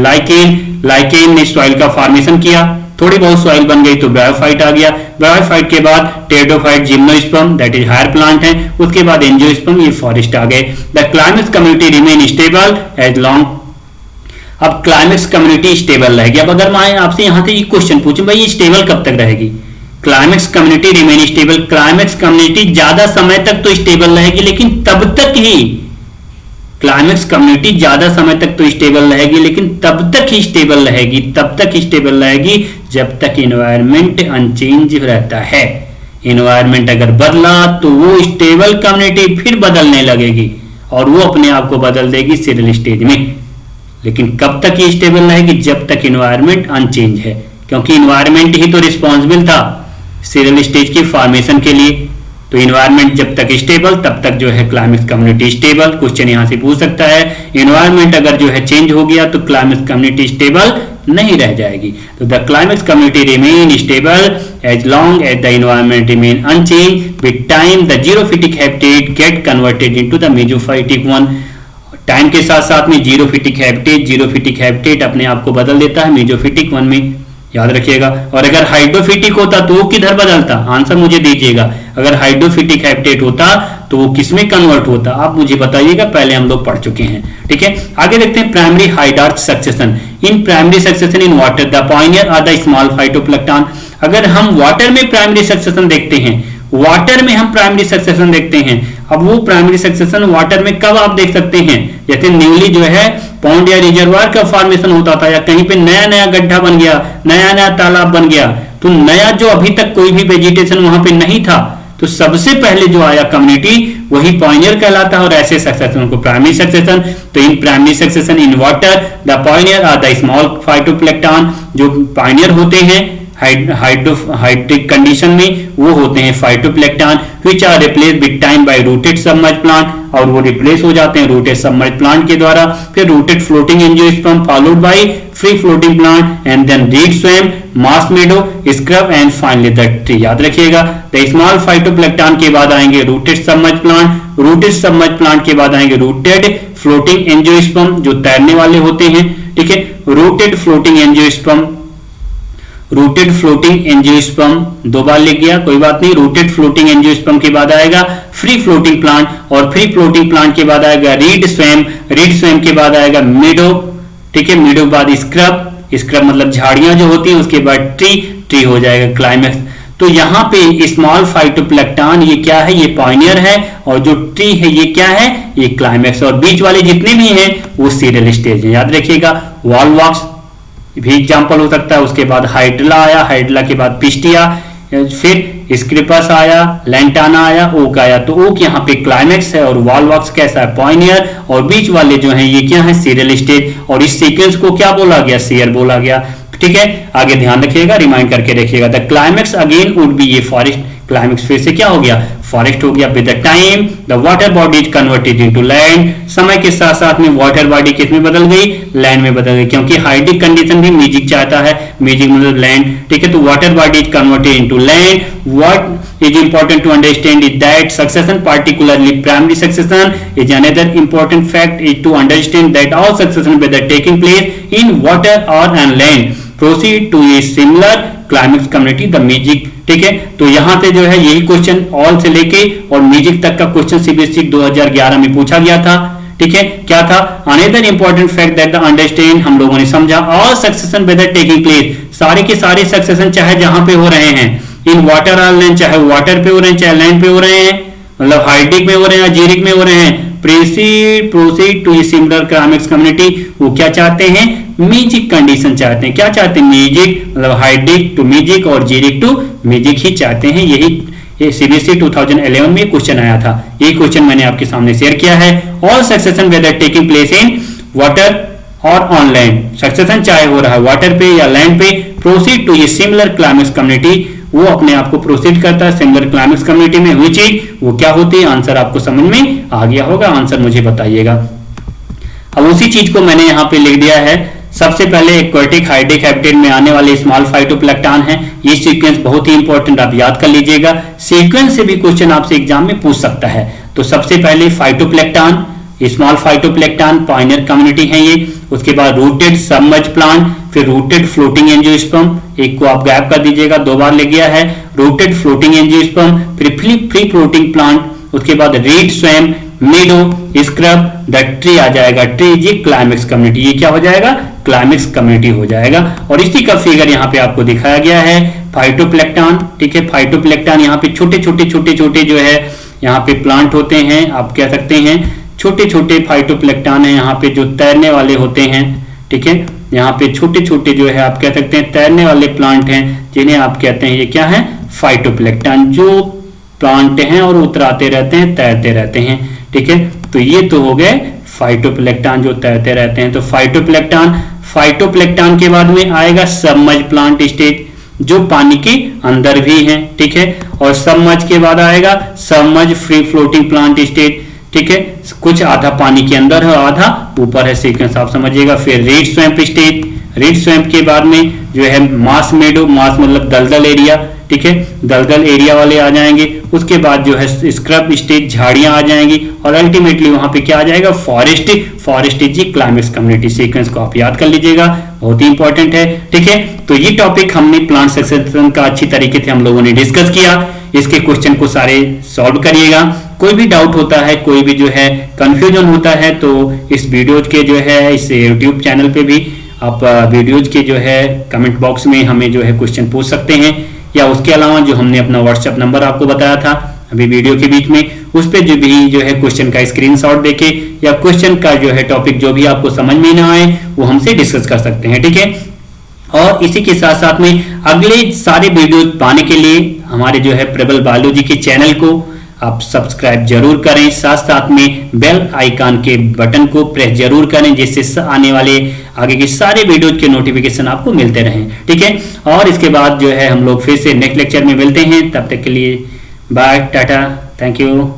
लाइकेन ने सॉइल का फॉर्मेशन किया, थोड़ी बहुत सॉइल बन गई तो ब्रायोफाइट आ गया, ब्रायोफाइट के बाद pteridophyte, gymnosperm that is higher plant है, उसके बाद एंजियोस्पर्म, ये फॉरेस्ट आ गए। The climax community remain stable as long. अब क्लाइमेक्स कम्युनिटी स्टेबल रहेगी। अब अगर मैं आपसे यहां से क्वेश्चन पूछूं भाई ये स्टेबल कब तक रहेगी, climax community remain stable, climax community ज्यादा समय तक तो स्टेबल रहेगी, लेकिन तब तक ही क्लाइमेक्स कम्युनिटी ज्यादा समय तक तो स्टेबल रहेगी, लेकिन तब तक ही स्टेबल रहेगी जब तक इन्वायरमेंट अनचेंज रहता है। इन्वायरमेंट अगर बदला तो वो स्टेबल कम्युनिटी फिर बदलने लगेगी और वो अपने आप को बदल देगी सीरियल स्टेज में। लेकिन कब तक ये स्टेबल रहेगी, जब तक इन्वायरमेंट अनचेंज है, क्योंकि इन्वायरमेंट ही तो रिस्पॉन्सिबल था सीरियल स्टेज की फॉर्मेशन के लिए। तो इन्वायरमेंट जब तक स्टेबल तब तक जो है क्लाइमेक्स कम्युनिटी स्टेबल। क्वेश्चन यहां से पूछ सकता है इन्वायरमेंट अगर जो है चेंज हो गया तो क्लाइमेक्स कम्युनिटी स्टेबल नहीं रह जाएगी। तो the climax community remain stable as long as the environment remain unchange. With time the xerophytic habitat get converted into the mesophytic one. Time के साथ साथ में जीरोफिटिक हैबिटेट अपने आप को बदल देता है मेसोफिटिक वन में। याद रखिएगा। और अगर हाइड्रोफिटिक होता तो वो किधर बदलता, आंसर मुझे दीजिएगा। अगर हाइड्रोफिटिक हैबिटेट होता तो वो किसमें कन्वर्ट होता, आप मुझे बताइएगा, पहले हम लोग पढ़ चुके हैं। ठीक है, आगे देखते हैं primary hydrarch succession. In primary succession in water the pioneer are the small phytoplankton. अगर हम वाटर में प्राइमरी सक्सेशन देखते हैं, वाटर में हम प्राइमरी सक्सेशन देखते हैं, अब वो प्राइमरी सक्सेशन वाटर में कब आप देख सकते हैं, जैसे न्यूली जो है पॉन्ड या रिजर्वायर का फॉर्मेशन होता था, या कहीं पे नया नया गड्ढा बन गया, नया नया तालाब बन गया, तो नया जो अभी तक कोई भी वेजिटेशन वहां पे नहीं था, तो सबसे पहले जो आया कम्युनिटी वही पायनियर कहलाता है। और ऐसे सक्सेशन को प्राइमरी सक्सेशन। तो in primary succession in water the pioneer are the small phytoplankton. जो पायनियर होते हैं हाइड्रोटिक कंडीशन में वो होते हैं phytoplankton which are replaced with time by rooted submerged plant, और वो रिप्लेस हो जाते हैं रूटेड सबमर्ज्ड प्लांट के द्वारा। फिर rooted floating angiosperm followed by free floating plant and then reed swamp, marsh meadow, scrub and finally the tree. याद रखिएगा, द स्मॉल फाइटोप्लैंक्टन के बाद आएंगे rooted submerged plant, rooted submerged plant के बाद आएंगे रूटेड फ्लोटिंग एंजियोस्पर्म जो तैरने वाले होते हैं। ठीक है, rooted floating angiosperm, rooted floating angiosperm दो बार लिख गया, कोई बात नहीं। रूटेड फ्लोटिंग एंजियोस्पर्म के बाद आएगा फ्री फ्लोटिंग प्लांट, और फ्री फ्लोटिंग प्लांट के बाद आएगा रीड स्वैम, रीड स्वैम के बाद आएगा मीडो। ठीक है, मीडो के बाद स्क्रब, स्क्रब मतलब झाड़ियां जो होती हैं, उसके बाद ट्री, ट्री हो जाएगा क्लाइमेक्स। तो यहाँ पे स्मॉल फाइटोप्लैंक्टन ये क्या है, ये पायनियर है, और जो ट्री है ये क्या है, ये क्लाइमेक्स, और बीच वाले जितने भी हैं वो सीरियल स्टेज है। याद रखिएगा, वॉलवॉक्स भी एग्जाम्पल हो सकता है, उसके बाद हाइड्रला आया, हाइड्रला के बाद पिस्टिया, फिर स्क्रिपस आया, लैंटाना आया, ओक आया। तो ओक यहाँ पे क्लाइमेक्स है, और वॉलवॉक्स कैसा है, पायनियर, और बीच वाले जो हैं ये क्या है, सीरियल स्टेज। और इस सीक्वेंस को क्या बोला गया, सीयर बोला गया। ठीक है, आगे ध्यान रखिएगा, रिमाइंड करके रखिएगा। The climax again would be ये फॉरेस्ट, क्लाइमेक्स फिर से क्या हो गया, फॉरेस्ट हो गया। With the time the water body is converted into land. समय के साथ साथ में वाटर बॉडी किस में बदल गई, लैंड में बदल गई, क्योंकि हाइड्रिक कंडीशन भी म्यूजिक चाहता है, म्यूजिक मतलब लैंड। ठीक है, तो water body is converted into land. What is important to understand is that succession, particularly primary succession, is another important fact is to understand that all succession whether taking place in water or an land proceed to a similar climax community the music. ठीक है, तो यहां से जो है यही क्वेश्चन ऑल से लेके और म्यूजिक तक का क्वेश्चन सीबीएसई 2011 में पूछा गया था। ठीक है, क्या था, another important fact that the understand, हम लोगों ने समझा all succession whether taking place, सारे के सारे सक्सेशन चाहे जहां पे हो रहे हैं, इन वाटर और लैंड, चाहे वाटर पे हो रहे हैं चाहे लैंड पे हो रहे हैं, मतलब हाइड्रिक में हो रहे हैं, जीरिक में हो रहे हैं, proceed to similar climax community, वो क्या चाहते हैं, म्यूजिक कंडीशन चाहते हैं। क्या चाहते हैं, म्यूजिक मतलब हाइड्रिक टू म्यूजिक और जीरिक टू म्यूजिक ही चाहते हैं। यही सीबीएसई 2011 में क्वेश्चन आया था, ये क्वेश्चन मैंने आपके सामने शेयर किया है। All succession whether taking place in water और ऑन लैंड, सक्सेशन चाहे हो रहा है वाटर पे या लैंड पे, प्रोसीड टू ये सिमिलर क्लाइमेक्स कम्युनिटी, वो अपने आप को प्रोसीड करता है सिमिलर क्लाइमेक्स कम्युनिटी में। हुई चीज वो क्या होती है, आंसर आपको समझ में आ गया होगा, आंसर मुझे बताइएगा। अब उसी चीज को मैंने यहाँ पे लिख दिया है। सबसे पहले एक्वाटिक हाइड्रिक हैबिटेट में आने वाले स्मॉल फाइटोप्लैंक्टन है, ये सीक्वेंस बहुत ही इंपॉर्टेंट, आप याद कर लीजिएगा। सीक्वेंस से भी क्वेश्चन आपसे एग्जाम में पूछ सकता है। तो सबसे पहले phytoplankton, small phytoplankton Pioneer community है ये। उसके बाद रूटेड सबमर्ज्ड प्लांट, फिर रूटेड फ्लोटिंग एंजियोस्पर्म, एक को आप गैप कर दीजिएगा, दो बार लिख गया है, रूटेड फ्लोटिंग एंजियोस्पर्म, फिर फ्री फ्लोटिंग प्लांट, उसके बाद reed swamp, meadow, scrub, the tree आ जाएगा, ट्री जी क्लाइमेक्स कम्युनिटी, ये क्या हो जाएगा, क्लाइमेक्स कम्युनिटी हो जाएगा। और इसी का फिगर यहाँ पे आपको दिखाया गया है फाइटोप्लैंक्टन। ठीक है, फाइटोप्लैंक्टन यहाँ पे छोटे छोटे जो है यहाँ पे प्लांट होते हैं, आप कह सकते हैं छोटे छोटे फाइटोप्लैंक्टन है यहाँ पे जो तैरने वाले होते हैं। ठीक है, यहाँ पे छोटे छोटे जो है आप कह सकते हैं तैरने वाले प्लांट हैं, जिन्हें आप कहते हैं ये क्या है, फाइटोप्लैंक्टन, जो प्लांट हैं और उतराते रहते हैं, तैरते रहते हैं। ठीक है, तो ये तो हो गए फाइटोप्लैंक्टन जो तैरते रहते हैं। तो फाइटोप्लैंक्टन के बाद में आएगा सबमर्ज प्लांट स्टेज, जो पानी के अंदर भी हैं। ठीक है, और सबमर्ज के बाद आएगा submerge free floating plant stage. ठीक है, कुछ आधा पानी के अंदर है, आधा ऊपर है, सीक्वेंस आप समझिएगा। फिर read swamp stage, read swamp के बाद में जो है मास मेडो, मास मतलब दलदल एरिया। ठीक है, दलदल एरिया वाले आ जाएंगे। उसके बाद जो है स्क्रब स्टेज, झाड़ियां आ जाएंगी, और अल्टीमेटली वहां पे क्या आ जाएगा, फॉरेस्ट जी क्लाइमेक्स कम्युनिटी। सीक्वेंस को आप याद कर लीजिएगा। बहुत ही इंपॉर्टेंट है। ठीक है, तो ये टॉपिक हमने प्लांट सक्सेशन का अच्छी तरीके से हम लोगों ने डिस्कस किया। इसके क्वेश्चन को सारे सॉल्व करिएगा। कोई भी डाउट होता है, कोई भी जो है कंफ्यूजन होता है, तो इस वीडियो के जो है इस यूट्यूब चैनल पे भी आप वीडियोज के जो है कमेंट बॉक्स में हमें जो है क्वेश्चन पूछ सकते हैं, या उसके अलावा जो हमने अपना व्हाट्सएप नंबर आपको बताया था अभी वीडियो के बीच में, उस पे जो है क्वेश्चन का स्क्रीनशॉट देके या क्वेश्चन का जो है टॉपिक जो भी आपको समझ में ना आए वो हमसे डिस्कस कर सकते हैं। ठीक है, और इसी के साथ साथ में अगले सारे वीडियो पाने के लिए हमारे जो है प्रबल बायोलॉजी के चैनल को आप सब्सक्राइब जरूर करें, साथ साथ में बेल आइकन के बटन को प्रेस जरूर करें, जिससे आने वाले आगे के सारे वीडियो के नोटिफिकेशन आपको मिलते रहें। ठीक है, और इसके बाद जो है हम लोग फिर से नेक्स्ट लेक्चर में मिलते हैं। तब तक के लिए बाय, टाटा, थैंक यू।